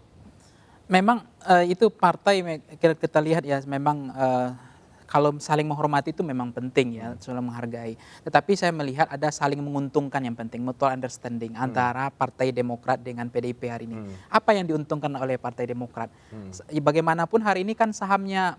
Memang itu partai kita lihat ya memang kalau saling menghormati itu memang penting ya, saling menghargai. Tetapi saya melihat ada saling menguntungkan yang penting, mutual understanding antara Partai Demokrat dengan PDIP hari ini. Apa yang diuntungkan oleh Partai Demokrat? Bagaimanapun hari ini kan sahamnya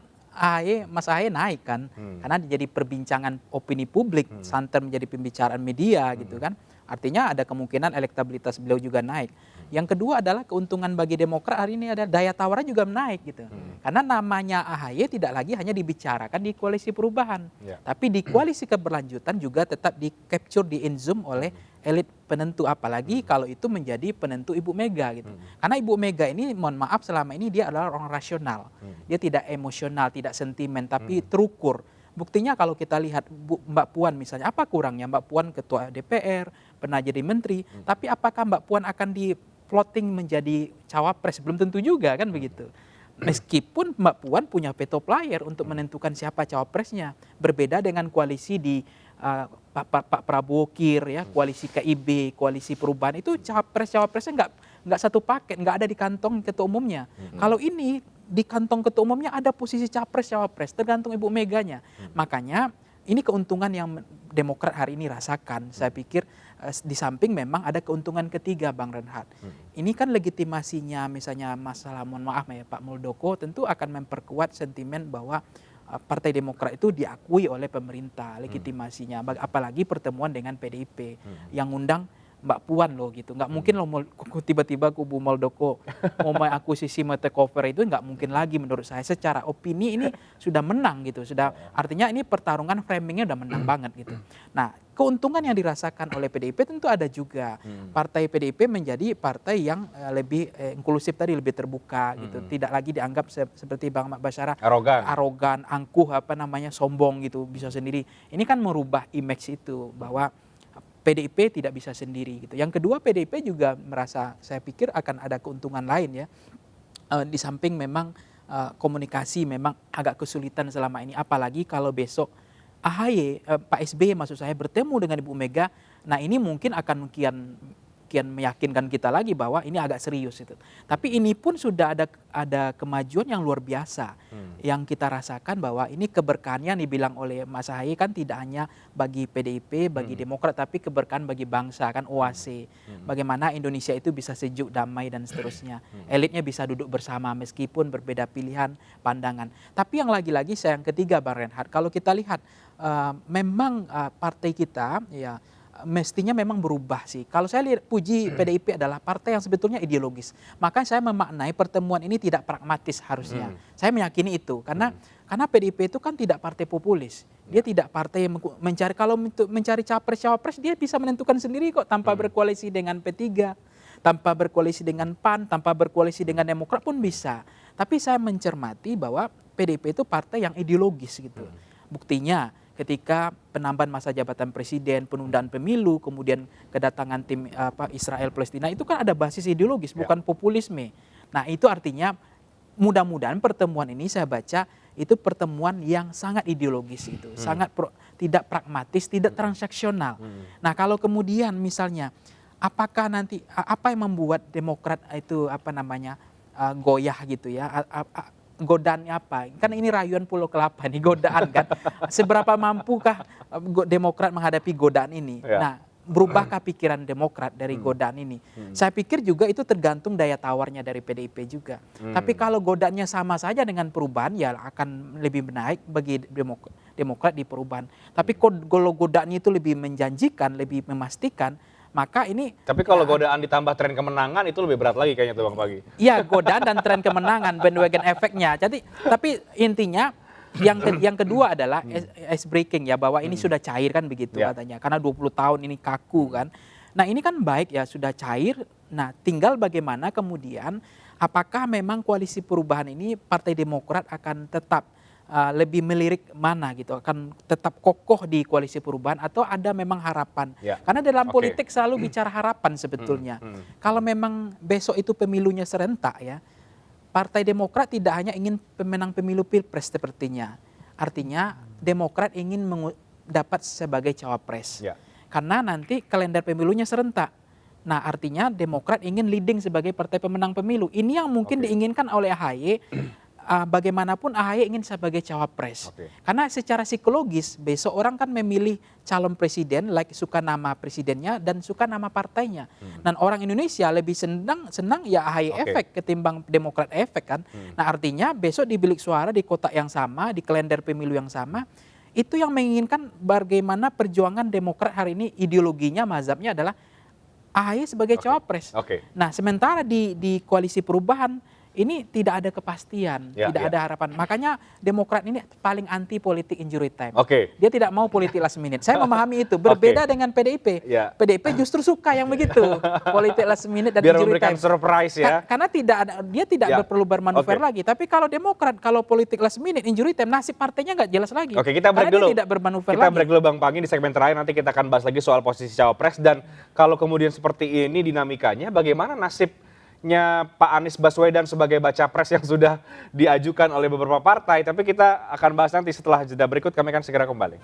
Mas AHY naik kan, karena jadi perbincangan opini publik, santer menjadi pembicaraan media gitu kan. Artinya ada kemungkinan elektabilitas beliau juga naik. Yang kedua adalah keuntungan bagi Demokrat hari ini ada daya tawarnya juga naik gitu. Karena namanya AHY tidak lagi hanya dibicarakan di koalisi perubahan, tapi di koalisi keberlanjutan juga tetap di capture, di inzoom oleh elit penentu, apalagi kalau itu menjadi penentu Ibu Mega gitu. Karena Ibu Mega ini mohon maaf selama ini dia adalah orang rasional. Dia tidak emosional, tidak sentimen, tapi terukur. Buktinya kalau kita lihat Mbak Puan misalnya, apa kurangnya? Mbak Puan ketua DPR, pernah jadi menteri, tapi apakah Mbak Puan akan di plotting menjadi cawapres? Belum tentu juga kan begitu. Meskipun Mbak Puan punya veto player untuk menentukan siapa cawapresnya. Berbeda dengan koalisi di Pak Prabowo Kir ya, koalisi KIB, koalisi perubahan itu cawapresnya nggak satu paket, nggak ada di kantong ketua umumnya. Kalau ini di kantong ketua umumnya ada posisi capres-cawapres, tergantung Ibu Meganya. Makanya ini keuntungan yang Demokrat hari ini rasakan. Saya pikir di samping memang ada keuntungan ketiga, Bang Renhat. Ini kan legitimasinya misalnya masalah, mohon maaf ya Pak Muldoko, tentu akan memperkuat sentimen bahwa Partai Demokrat itu diakui oleh pemerintah legitimasinya. Apalagi pertemuan dengan PDIP yang ngundang Mbak Puan loh gitu. Nggak mungkin loh tiba-tiba kubu Muldoko mau mengakuisisi takeover itu, nggak mungkin lagi menurut saya. Secara opini ini sudah menang gitu. Sudah, artinya ini pertarungan framingnya udah menang banget gitu. Nah, keuntungan yang dirasakan oleh PDIP tentu ada juga. Partai PDIP menjadi partai yang lebih inklusif tadi, lebih terbuka gitu. Tidak lagi dianggap seperti Bang Basyara arogan, angkuh, sombong gitu, bisa sendiri. Ini kan merubah image itu bahwa PDIP tidak bisa sendiri gitu. Yang kedua, PDIP juga merasa, saya pikir akan ada keuntungan lain ya. Di samping memang komunikasi memang agak kesulitan selama ini, apalagi kalau besok AHY, Pak SBY maksud saya bertemu dengan Ibu Mega. Nah, ini mungkin akan kian meyakinkan kita lagi bahwa ini agak serius itu. Tapi ini pun sudah ada kemajuan yang luar biasa yang kita rasakan, bahwa ini keberkahannya dibilang oleh Mas AHY kan tidak hanya bagi PDIP, bagi Demokrat, tapi keberkahan bagi bangsa kan, OAC. Bagaimana Indonesia itu bisa sejuk, damai dan seterusnya. Elitnya bisa duduk bersama meskipun berbeda pilihan, pandangan. Tapi yang lagi-lagi yang ketiga Bang Renhat, kalau kita lihat memang partai kita ya mestinya memang berubah sih. Kalau saya lihat puji PDIP adalah partai yang sebetulnya ideologis. Maka saya memaknai pertemuan ini tidak pragmatis harusnya. Saya meyakini itu karena PDIP itu kan tidak partai populis. Dia tidak partai yang mencari, kalau mencari capres-cawapres dia bisa menentukan sendiri kok tanpa berkoalisi dengan P3, tanpa berkoalisi dengan PAN, tanpa berkoalisi dengan Demokrat pun bisa. Tapi saya mencermati bahwa PDIP itu partai yang ideologis gitu. Buktinya ketika penambahan masa jabatan presiden, penundaan pemilu, kemudian kedatangan tim Israel Palestina itu kan ada basis ideologis, bukan populisme. Nah, itu artinya mudah-mudahan pertemuan ini saya baca itu pertemuan yang sangat ideologis itu, sangat tidak pragmatis, tidak transaksional. Nah, kalau kemudian misalnya apakah nanti apa yang membuat Demokrat itu goyah gitu ya? Godaannya apa? Kan ini rayuan Pulau Kelapa nih, godaan kan. Seberapa mampukah Demokrat menghadapi godaan ini? Nah, berubahkah pikiran Demokrat dari godaan ini? Saya pikir juga itu tergantung daya tawarnya dari PDIP juga. Tapi kalau godaannya sama saja dengan perubahan, ya akan lebih menaik bagi Demokrat di perubahan. Tapi kalau godaannya itu lebih menjanjikan, lebih memastikan, maka ini. Tapi kalau godaan ditambah tren kemenangan itu lebih berat lagi kayaknya tuh Bang Pagi. Iya, godaan dan tren kemenangan, bandwagon efeknya. Jadi, tapi intinya yang kedua adalah ice breaking ya, bahwa ini sudah cair kan begitu katanya. Karena 20 tahun ini kaku kan. Nah, ini kan baik ya, sudah cair. Nah, tinggal bagaimana kemudian apakah memang koalisi perubahan ini Partai Demokrat akan tetap lebih melirik mana gitu, akan tetap kokoh di koalisi perubahan atau ada memang harapan. Karena dalam politik selalu bicara harapan sebetulnya. Kalau memang besok itu pemilunya serentak ya, Partai Demokrat tidak hanya ingin pemenang pemilu Pilpres sepertinya. Artinya Demokrat ingin dapat sebagai cawapres. Karena nanti kalender pemilunya serentak. Nah, artinya Demokrat ingin leading sebagai partai pemenang pemilu. Ini yang mungkin diinginkan oleh AHY. Bagaimanapun AHY ingin sebagai cawapres. Karena secara psikologis besok orang kan memilih calon presiden, suka nama presidennya dan suka nama partainya. Dan orang Indonesia lebih senang ya AHY efek ketimbang Demokrat efek kan. Nah, artinya besok di bilik suara di kotak yang sama, di kalender pemilu yang sama, itu yang menginginkan bagaimana perjuangan Demokrat hari ini ideologinya, mazhabnya adalah AHY sebagai cawapres. Nah, sementara di koalisi perubahan ini tidak ada kepastian, tidak ada harapan. Makanya Demokrat ini paling anti politik injury time. Dia tidak mau politik last minute. Saya memahami itu. Berbeda dengan PDIP. PDIP justru suka yang begitu, politik last minute dan biar injury memberikan time. surprise ya. Karena dia tidak perlu bermanuver lagi. Tapi kalau Demokrat, kalau politik last minute, injury time, nasib partainya nggak jelas lagi. Kita break karena dulu. Dia tidak bermanuver Kita lagi. break dulu Bang Pagi, di segmen terakhir nanti kita akan bahas lagi soal posisi cawapres, dan kalau kemudian seperti ini dinamikanya, bagaimana nasibnya Pak Anies Baswedan sebagai baca pres yang sudah diajukan oleh beberapa partai. Tapi kita akan bahas nanti setelah jeda berikut, kami akan segera kembali.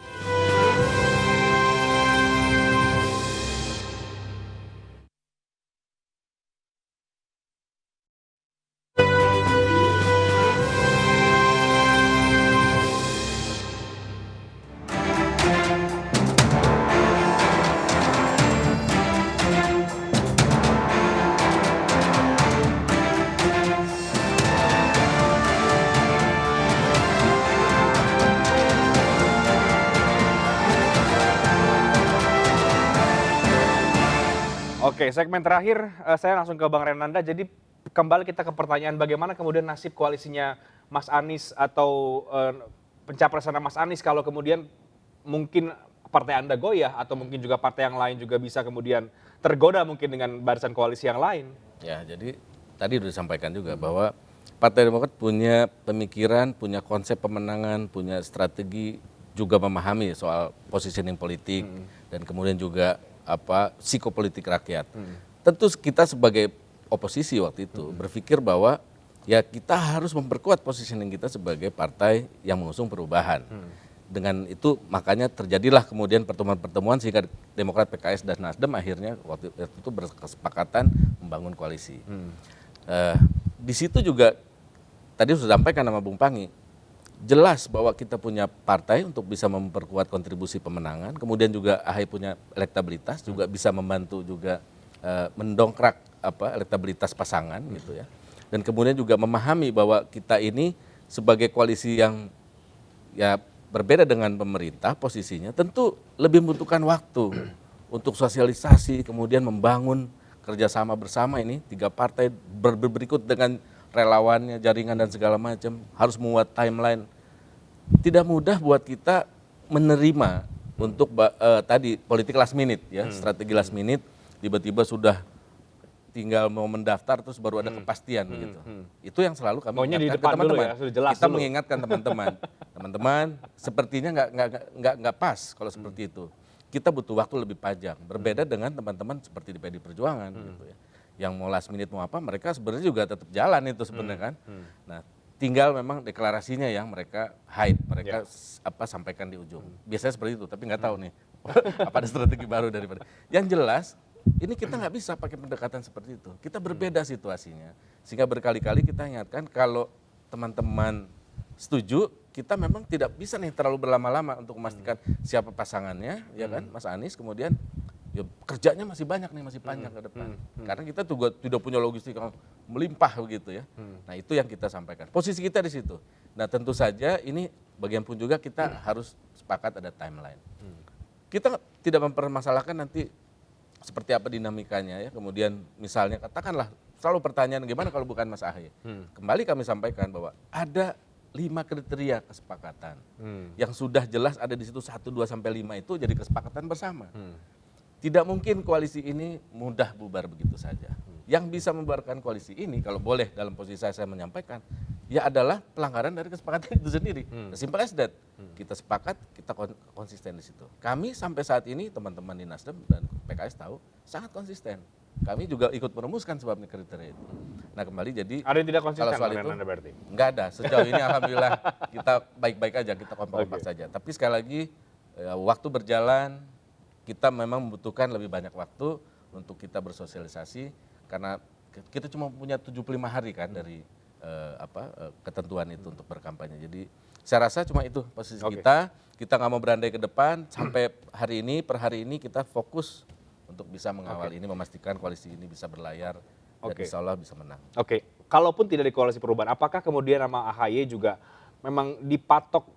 Oke, segmen terakhir saya langsung ke Bang Renanda. Jadi kembali kita ke pertanyaan bagaimana kemudian nasib koalisinya Mas Anies atau pencapresan Mas Anies kalau kemudian mungkin partai Anda goyah atau mungkin juga partai yang lain juga bisa kemudian tergoda mungkin dengan barisan koalisi yang lain. Ya, jadi tadi sudah disampaikan juga bahwa Partai Demokrat punya pemikiran, punya konsep pemenangan, punya strategi, juga memahami soal positioning politik dan kemudian juga psikopolitik rakyat. Tentu kita sebagai oposisi waktu itu berpikir bahwa ya kita harus memperkuat positioning kita sebagai partai yang mengusung perubahan. Dengan itu makanya terjadilah kemudian pertemuan-pertemuan sehingga Demokrat, PKS dan Nasdem akhirnya waktu itu berkesepakatan membangun koalisi. Di situ juga tadi sudah disampaikan sama Bung Pangi, jelas bahwa kita punya partai untuk bisa memperkuat kontribusi pemenangan, kemudian juga AHY punya elektabilitas, juga bisa membantu juga mendongkrak elektabilitas pasangan gitu ya. Dan kemudian juga memahami bahwa kita ini sebagai koalisi yang ya berbeda dengan pemerintah posisinya, tentu lebih membutuhkan waktu untuk sosialisasi, kemudian membangun kerjasama bersama ini 3 partai berikut dengan relawannya, jaringan dan segala macam, harus membuat timeline. Tidak mudah buat kita menerima untuk tadi politik last minute ya, strategi last minute, tiba-tiba sudah tinggal mau mendaftar terus baru ada kepastian begitu. Itu yang selalu kami Maunya di ingatkan depan ke teman-teman. dulu ya, sudah jelas Kita dulu. mengingatkan teman-teman, sepertinya nggak pas kalau seperti itu. Kita butuh waktu lebih panjang. Berbeda dengan teman-teman seperti di PD Perjuangan gitu ya. Yang mau last minute mau apa, mereka sebenarnya juga tetap jalan itu sebenarnya kan. Nah, tinggal memang deklarasinya yang mereka hype, mereka sampaikan di ujung. Biasanya seperti itu, tapi nggak tahu nih apa ada strategi baru daripada. Yang jelas ini kita nggak bisa pakai pendekatan seperti itu. Kita berbeda situasinya, sehingga berkali-kali kita ingatkan kalau teman-teman setuju, kita memang tidak bisa nih terlalu berlama-lama untuk memastikan siapa pasangannya, ya kan, Mas Anies. Kemudian ya kerjanya masih banyak nih, masih panjang ke depan. Karena kita juga tidak punya logistik yang melimpah begitu ya. Nah itu yang kita sampaikan. Posisi kita di situ. Nah tentu saja ini bagian pun juga kita harus sepakat ada timeline. Kita tidak mempermasalahkan nanti seperti apa dinamikanya ya. Kemudian misalnya katakanlah selalu pertanyaan gimana kalau bukan Mas Ahaye. Kembali kami sampaikan bahwa ada 5 kriteria kesepakatan yang sudah jelas ada di situ 1, 2 sampai 5 itu jadi kesepakatan bersama. Tidak mungkin koalisi ini mudah bubar begitu saja. Yang bisa membubarkan koalisi ini kalau boleh dalam posisi saya menyampaikan ya adalah pelanggaran dari kesepakatan itu sendiri. Simple as that. Kita sepakat, kita konsisten di situ. Kami sampai saat ini teman-teman di Nasdem dan PKS tahu sangat konsisten. Kami juga ikut merumuskan sebabnya kriteria itu. Nah kembali jadi Ada yang tidak konsisten kalau soal itu Anda berarti? nggak ada. Sejauh ini alhamdulillah kita baik-baik aja, kita kompak-kompak saja. Tapi sekali lagi waktu berjalan, kita memang membutuhkan lebih banyak waktu untuk kita bersosialisasi karena kita cuma punya 75 hari kan dari ketentuan itu untuk berkampanye. Jadi saya rasa cuma itu posisi kita nggak mau berandai ke depan sampai hari ini per hari ini kita fokus untuk bisa mengawal ini, memastikan koalisi ini bisa berlayar dan insya Allah bisa menang. Oke, kalaupun tidak di koalisi perubahan, apakah kemudian nama AHY juga memang dipatok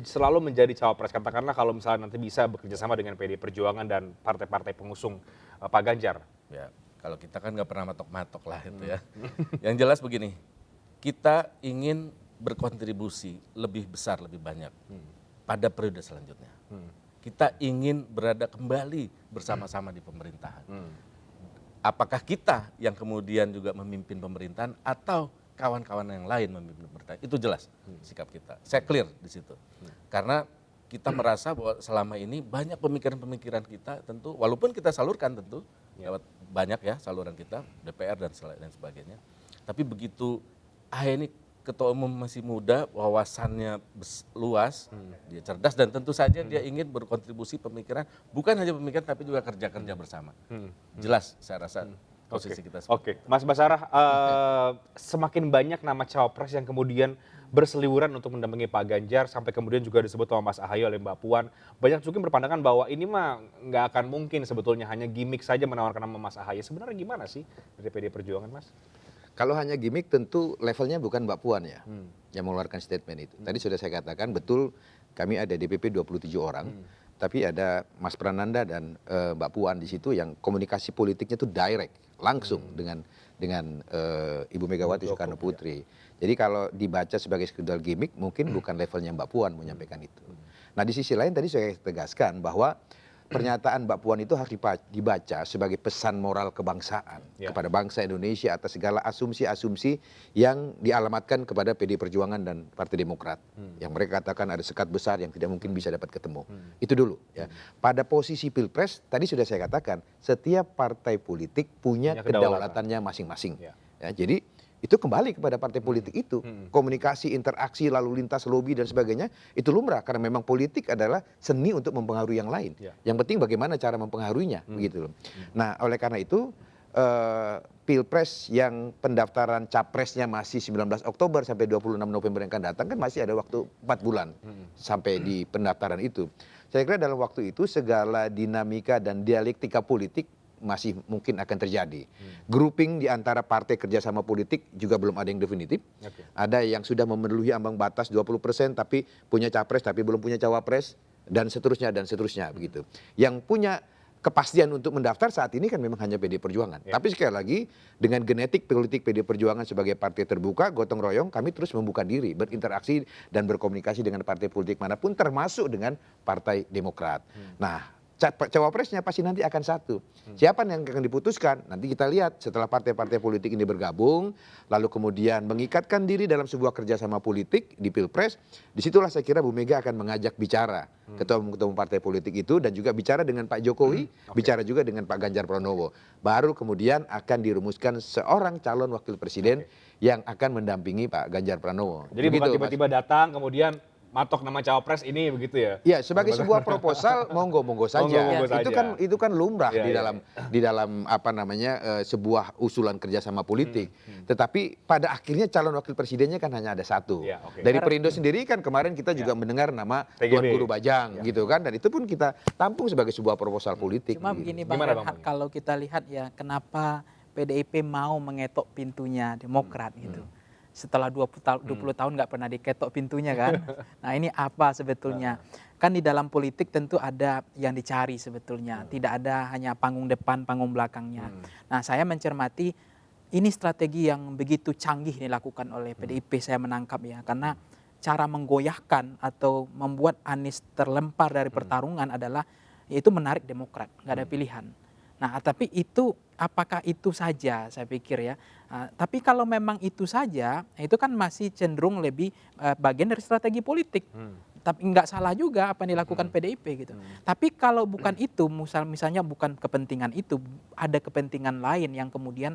selalu menjadi cawapres? Katakanlah kalau misalnya nanti bisa bekerja sama dengan PD Perjuangan dan partai-partai pengusung Pak Ganjar. Ya, kalau kita kan nggak pernah matok-matok lah itu ya. Yang jelas begini, kita ingin berkontribusi lebih besar, lebih banyak pada periode selanjutnya. Kita ingin berada kembali bersama-sama di pemerintahan. Apakah kita yang kemudian juga memimpin pemerintahan atau kawan-kawan yang lain memimpin pemerintahan? Itu jelas sikap kita. Saya clear di situ. Karena kita merasa bahwa selama ini banyak pemikiran-pemikiran kita tentu, walaupun kita salurkan tentu, lewat banyak ya saluran kita, DPR dan sebagainya. Tapi begitu ini ketua umum masih muda, wawasannya luas, dia cerdas dan tentu saja dia ingin berkontribusi pemikiran, bukan hanya pemikiran tapi juga kerja-kerja bersama. Jelas saya rasa posisi kita seperti itu. Mas Basarah, semakin banyak nama cawapres yang kemudian berseliweran untuk mendampingi Pak Ganjar, sampai kemudian juga disebut sama Mas Ahaye oleh Mbak Puan. Banyak juga yang berpandangan bahwa ini mah nggak akan mungkin sebetulnya, hanya gimmick saja menawarkan nama Mas Ahaye. Sebenarnya gimana sih dari PD Perjuangan, Mas? Kalau hanya gimmick tentu levelnya bukan Mbak Puan ya yang mengeluarkan statement itu. Tadi sudah saya katakan betul kami ada DPP 27 orang, tapi ada Mas Prananda dan Mbak Puan di situ yang komunikasi politiknya itu direct, langsung dengan Ibu Megawati Soekarno Putri. Jadi kalau dibaca sebagai sekedar gimmick mungkin bukan levelnya Mbak Puan menyampaikan itu. Nah di sisi lain tadi saya tegaskan bahwa pernyataan Mbak Puan itu harus dibaca sebagai pesan moral kebangsaan kepada bangsa Indonesia atas segala asumsi-asumsi yang dialamatkan kepada PD Perjuangan dan Partai Demokrat. Yang mereka katakan ada sekat besar yang tidak mungkin bisa dapat ketemu. Itu dulu ya. Pada posisi Pilpres tadi sudah saya katakan setiap partai politik punya kedaulatannya masing-masing. Ya, jadi itu kembali kepada partai politik itu. Komunikasi, interaksi, lalu lintas, lobby dan sebagainya itu lumrah karena memang politik adalah seni untuk mempengaruhi yang lain. Yang penting bagaimana cara mempengaruhinya, begitu loh. Nah, oleh karena itu Pilpres yang pendaftaran capresnya masih 19 Oktober sampai 26 November yang akan datang kan masih ada waktu 4 bulan sampai di pendaftaran itu. Saya kira dalam waktu itu segala dinamika dan dialektika politik masih mungkin akan terjadi. Grouping di antara partai kerjasama politik juga belum ada yang definitif. Ada yang sudah memenuhi ambang batas 20% tapi punya capres tapi belum punya cawapres dan seterusnya begitu. Yang punya kepastian untuk mendaftar saat ini kan memang hanya PD Perjuangan. Tapi sekali lagi dengan genetik politik PD Perjuangan sebagai partai terbuka, gotong royong, kami terus membuka diri, berinteraksi dan berkomunikasi dengan partai politik manapun, termasuk dengan Partai Demokrat. Nah, cawapresnya pasti nanti akan satu. Siapa yang akan diputuskan? Nanti kita lihat setelah partai-partai politik ini bergabung, lalu kemudian mengikatkan diri dalam sebuah kerjasama politik di Pilpres, disitulah saya kira Bu Mega akan mengajak bicara ketua umum partai politik itu dan juga bicara dengan Pak Jokowi, bicara juga dengan Pak Ganjar Pranowo. Baru kemudian akan dirumuskan seorang calon wakil presiden yang akan mendampingi Pak Ganjar Pranowo. Jadi bukan tiba-tiba datang kemudian matok nama cawapres ini begitu ya? Ya, sebagai sebuah proposal monggo saja. Itu kan lumrah di dalam apa namanya sebuah usulan kerjasama politik. Tetapi pada akhirnya calon wakil presidennya kan hanya ada satu. Dari Perindo sendiri kan kemarin kita juga mendengar nama Tuan Guru Bajang gitu kan, dan itu pun kita tampung sebagai sebuah proposal politik. Cuma begini Bang Renhat, kalau kita lihat ya kenapa PDIP mau mengetok pintunya Demokrat gitu. Setelah 20 tahun nggak pernah diketok pintunya kan. Nah ini apa sebetulnya? Kan di dalam politik tentu ada yang dicari sebetulnya. Tidak ada hanya panggung depan, panggung belakangnya. Nah saya mencermati ini strategi yang begitu canggih dilakukan oleh PDIP, saya menangkap ya. Karena cara menggoyahkan atau membuat Anies terlempar dari pertarungan adalah yaitu menarik Demokrat, nggak ada pilihan. Nah, tapi itu apakah itu saja saya pikir ya. Tapi kalau memang itu saja, itu kan masih cenderung lebih bagian dari strategi politik. Tapi nggak salah juga apa yang dilakukan PDIP gitu. Tapi kalau bukan itu, misalnya bukan kepentingan itu, ada kepentingan lain yang kemudian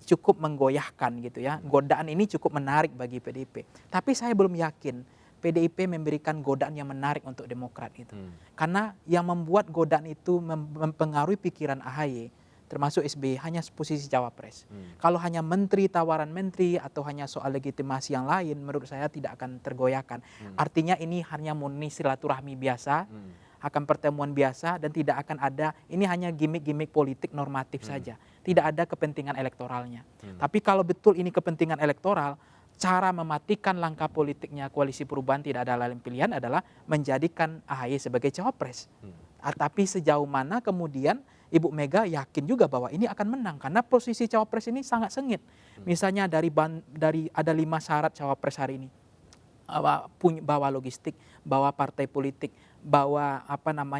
cukup menggoyahkan gitu ya. Godaan ini cukup menarik bagi PDIP. Tapi saya belum yakin PDIP memberikan godaan yang menarik untuk Demokrat itu. Karena yang membuat godaan itu mempengaruhi pikiran AHY, termasuk SBY, hanya posisi cawapres. Kalau hanya menteri, tawaran menteri, atau hanya soal legitimasi yang lain, menurut saya tidak akan tergoyahkan. Artinya ini hanya murni silaturahmi biasa, akan pertemuan biasa, dan tidak akan ada, ini hanya gimmick-gimmick politik normatif saja. Tidak ada kepentingan elektoralnya. Tapi kalau betul ini kepentingan elektoral, cara mematikan langkah politiknya Koalisi Perubahan tidak ada lain pilihan adalah menjadikan AHY sebagai cawapres. Tapi sejauh mana kemudian Ibu Mega yakin juga bahwa ini akan menang karena posisi cawapres ini sangat sengit. Misalnya dari ada 5 syarat cawapres hari ini. Bawa logistik, bawa partai politik, bawa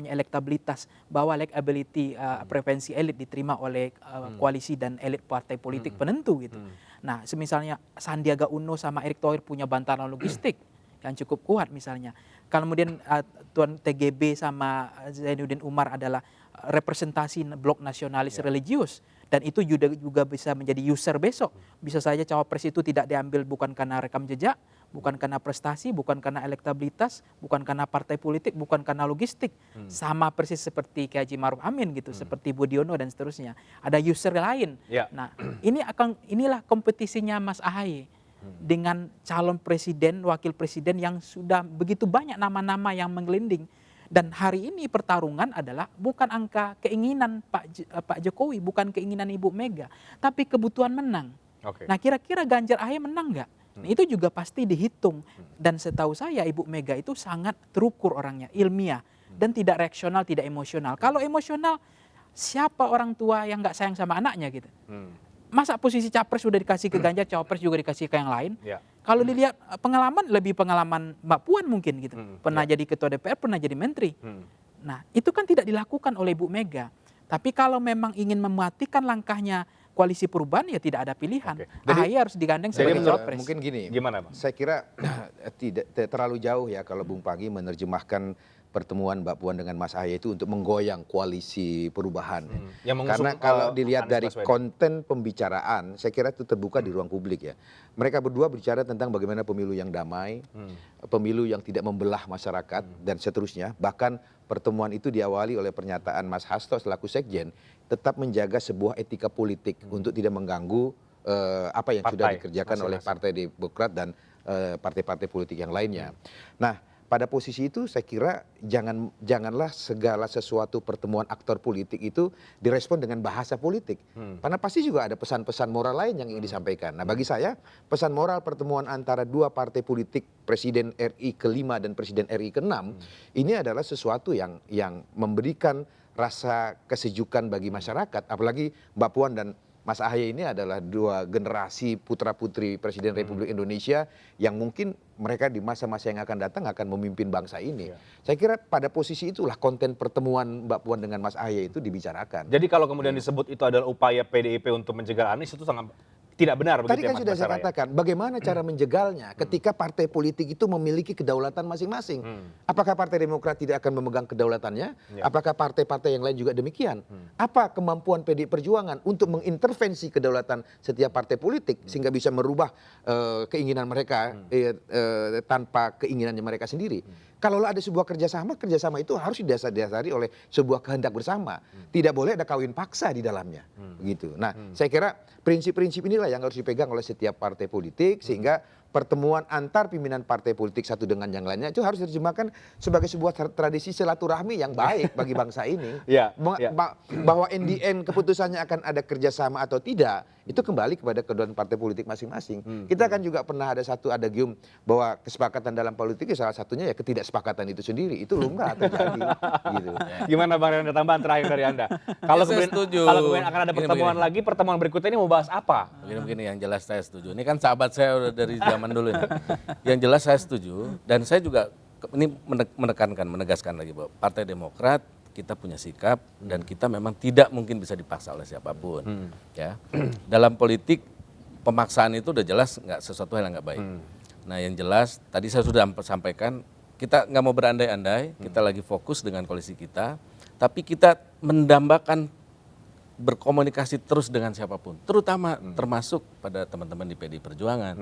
elektabilitas, bawa likability, preferensi elit diterima oleh koalisi dan elit partai politik penentu gitu. Nah, semisalnya Sandiaga Uno sama Erick Thohir punya bantalan logistik yang cukup kuat misalnya. Kemudian Tuan TGB sama Zainuddin Umar adalah representasi blok nasionalis religius. Dan itu juga bisa menjadi user besok. Bisa saja cawapres itu tidak diambil bukan karena rekam jejak, bukan karena prestasi, bukan karena elektabilitas, bukan karena partai politik, bukan karena logistik. Sama persis seperti Kiai Haji Maruf Amin gitu, seperti Budiono dan seterusnya. Ada user lain. Nah, inilah kompetisinya Mas AHY dengan calon presiden, wakil presiden yang sudah begitu banyak nama-nama yang menggelinding. Dan hari ini pertarungan adalah bukan angka keinginan Pak Jokowi, bukan keinginan Ibu Mega, tapi kebutuhan menang. Nah kira-kira Ganjar AHY menang nggak? Nah, itu juga pasti dihitung. Dan setahu saya Ibu Mega itu sangat terukur orangnya, ilmiah, dan tidak reaksional, tidak emosional. Kalau emosional, siapa orang tua yang nggak sayang sama anaknya gitu? Masa posisi capres sudah dikasih ke Ganjar, cawapres juga dikasih ke yang lain? Kalau dilihat pengalaman, lebih pengalaman Mbak Puan mungkin gitu. Pernah jadi ketua DPR, pernah jadi menteri. Nah, itu kan tidak dilakukan oleh Ibu Mega. Tapi kalau memang ingin mematikan langkahnya Koalisi Perubahan, ya tidak ada pilihan. AHY harus digandeng sebagai cawapres. Mungkin gini, gimana, Bang? Saya kira tidak terlalu jauh ya kalau Bung Pagi menerjemahkan pertemuan Mbak Puan dengan Mas AHY itu untuk menggoyang Koalisi Perubahan. Karena kalau dilihat dari konten pembicaraan, saya kira itu terbuka di ruang publik ya. Mereka berdua bicara tentang bagaimana pemilu yang damai, pemilu yang tidak membelah masyarakat, dan seterusnya. Bahkan pertemuan itu diawali oleh pernyataan Mas Hasto selaku Sekjen, tetap menjaga sebuah etika politik untuk tidak mengganggu apa yang sudah dikerjakan oleh Partai Demokrat dan partai-partai politik yang lainnya. Nah, pada posisi itu saya kira janganlah segala sesuatu pertemuan aktor politik itu direspon dengan bahasa politik. Karena pasti juga ada pesan-pesan moral lain yang ingin disampaikan. Nah bagi saya pesan moral pertemuan antara dua partai politik, Presiden RI ke-5 dan Presiden RI ke-6, ini adalah sesuatu yang memberikan rasa kesejukan bagi masyarakat, apalagi Mbak Puan dan Mas Ahaye ini adalah dua generasi putra-putri Presiden Republik Indonesia yang mungkin mereka di masa-masa yang akan datang akan memimpin bangsa ini. Saya kira pada posisi itulah konten pertemuan Mbak Puan dengan Mas Ahaye itu dibicarakan. Jadi kalau kemudian disebut itu adalah upaya PDIP untuk menjegal Anies itu sangat tidak benar begitu Tadi ya, kan Mas sudah saya Basara, ya? katakan, bagaimana cara menjegalnya ketika partai politik itu memiliki kedaulatan masing-masing. Apakah Partai Demokrat tidak akan memegang kedaulatannya? Apakah partai-partai yang lain juga demikian? Apa kemampuan PDI Perjuangan untuk mengintervensi kedaulatan setiap partai politik sehingga bisa merubah keinginan mereka tanpa keinginannya mereka sendiri? Kalau ada sebuah kerjasama itu harus didasari oleh sebuah kehendak bersama. Tidak boleh ada kawin paksa di dalamnya. Begitu. Nah, saya kira prinsip-prinsip inilah yang harus dipegang oleh setiap partai politik sehingga pertemuan antar pimpinan partai politik satu dengan yang lainnya itu harus diterjemahkan sebagai sebuah tradisi silaturahmi yang baik bagi bangsa ini. Bahwa in the end keputusannya akan ada kerjasama atau tidak, itu kembali kepada kedua partai politik masing-masing. Kita kan juga pernah ada satu adagium bahwa kesepakatan dalam politik salah satunya ya ketidaksepakatan itu sendiri. Itu lumrah terjadi. Gitu. Gimana Bang Renat, tambahan terakhir dari Anda? Kalau saya kemudian, setuju. kalau kemudian akan ada Begini, pertemuan lagi, pertemuan berikutnya ini mau bahas apa? Begini yang jelas saya setuju. Ini kan sahabat saya udah dari zaman dulu ini. Yang jelas saya setuju dan saya juga ini menegaskan lagi bahwa Partai Demokrat kita punya sikap dan kita memang tidak mungkin bisa dipaksa oleh siapapun. Ya, dalam politik pemaksaan itu udah jelas nggak sesuatu hal yang nggak baik. Nah yang jelas tadi saya sudah sampaikan kita nggak mau berandai-andai, kita lagi fokus dengan koalisi kita, tapi kita mendambakan berkomunikasi terus dengan siapapun, terutama termasuk pada teman-teman di PDI Perjuangan.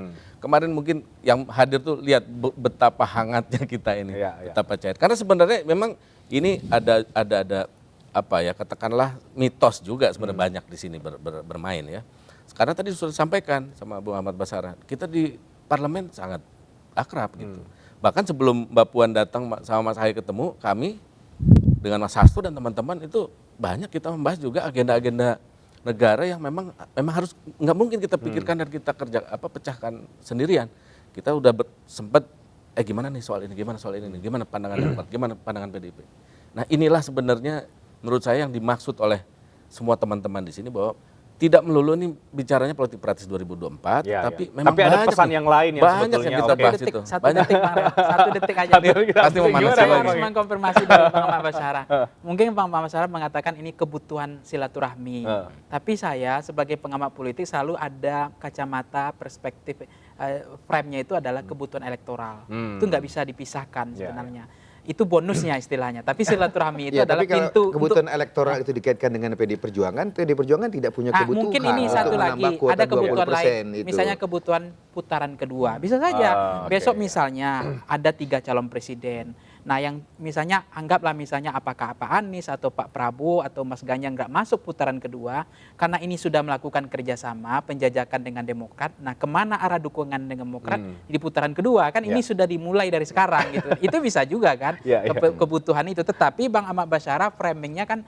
Kemarin mungkin yang hadir tuh lihat betapa hangatnya kita ini, betapa cair. Karena sebenarnya memang ini ada apa ya, katakanlah mitos juga sebenarnya banyak di sini bermain ya. Karena tadi sudah disampaikan sama Bung Ahmad Basara, kita di parlemen sangat akrab gitu. Bahkan sebelum Mbak Puan datang sama Mas Ahaye ketemu, kami dengan Mas Hasto dan teman-teman itu banyak kita membahas juga agenda-agenda negara yang memang harus nggak mungkin kita pikirkan dan kita pecahkan sendirian. Kita udah sempat gimana nih soal ini, gimana pandangan Demokrat, gimana pandangan PDIP. Nah inilah sebenarnya menurut saya yang dimaksud oleh semua teman-teman di sini bahwa tidak melulu nih bicaranya politik praktis 2024, tapi memang tapi ada pesan yang lain yang banyak yang kita bahas itu. Satu detik aja. Pasti mau mana Saya harus mengkonfirmasi dari Bang Ahmad Basara. Mungkin Bang Ahmad Basara mengatakan ini kebutuhan silaturahmi. Tapi saya sebagai pengamat politik selalu ada kacamata perspektif frame-nya itu adalah kebutuhan elektoral. Itu nggak bisa dipisahkan sebenarnya. Itu bonusnya istilahnya. Tapi silaturahmi itu adalah pintu kebutuhan elektoral itu dikaitkan dengan PDI Perjuangan. PDI Perjuangan tidak punya kebutuhan. Mungkin ini satu lagi, ada kebutuhan lain. Misalnya kebutuhan putaran kedua. Bisa saja besok misalnya ada 3 calon presiden. Nah yang misalnya anggaplah misalnya apakah Pak Anies atau Pak Prabowo atau Mas Ganjar nggak masuk putaran kedua karena ini sudah melakukan kerjasama penjajakan dengan Demokrat. Nah kemana arah dukungan dengan Demokrat di putaran kedua kan ini sudah dimulai dari sekarang gitu. Itu bisa juga kan kebutuhan itu. Tetapi Bang Ahmad Basara framingnya kan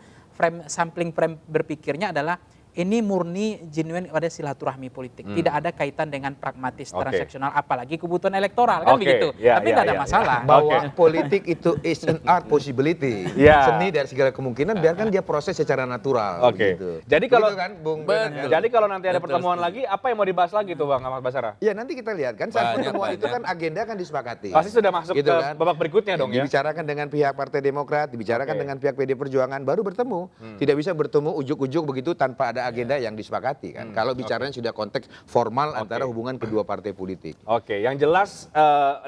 sampling frame berpikirnya adalah ini murni genuine pada silaturahmi politik. Tidak ada kaitan dengan pragmatis transaksional apalagi kebutuhan elektoral kan begitu. Tapi tidak ada masalah. Bahwa politik itu is an art possibility. Seni dari segala kemungkinan biarkan dia proses secara natural gitu. Jadi kalau gitu kan, Bung jadi kalau nanti ada pertemuan lagi apa yang mau dibahas lagi tuh Bang Ahmad Basara? Ya nanti kita lihat kan saat pertemuan itu kan agenda kan disepakati. Pasti sudah masuk gitu ke kan? babak berikutnya dong ya. Dibicarakan dengan pihak Partai Demokrat, dibicarakan dengan pihak PDI Perjuangan baru bertemu. Tidak bisa bertemu ujuk-ujuk begitu tanpa ada agenda yang disepakati kan. Kalau bicaranya sudah konteks formal antara hubungan kedua partai politik. Yang jelas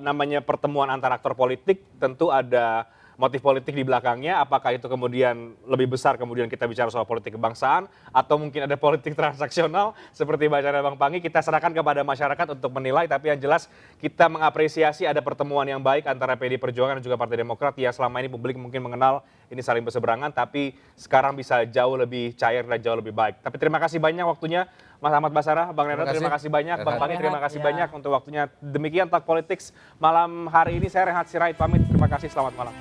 namanya pertemuan antar aktor politik tentu ada motif politik di belakangnya. Apakah itu kemudian lebih besar kemudian kita bicara soal politik kebangsaan atau mungkin ada politik transaksional seperti bacaan Bang Panggi, kita serahkan kepada masyarakat untuk menilai. Tapi yang jelas kita mengapresiasi ada pertemuan yang baik antara PDI Perjuangan dan juga Partai Demokrat yang selama ini publik mungkin mengenal ini saling berseberangan, tapi sekarang bisa jauh lebih cair dan jauh lebih baik. Tapi terima kasih banyak waktunya Mas Ahmad Basara, Bang Renat terima kasih banyak, Bang Panggi terima kasih banyak untuk waktunya. Demikian Talk Politics malam hari ini, saya Rehat Sirait pamit, terima kasih, selamat malam.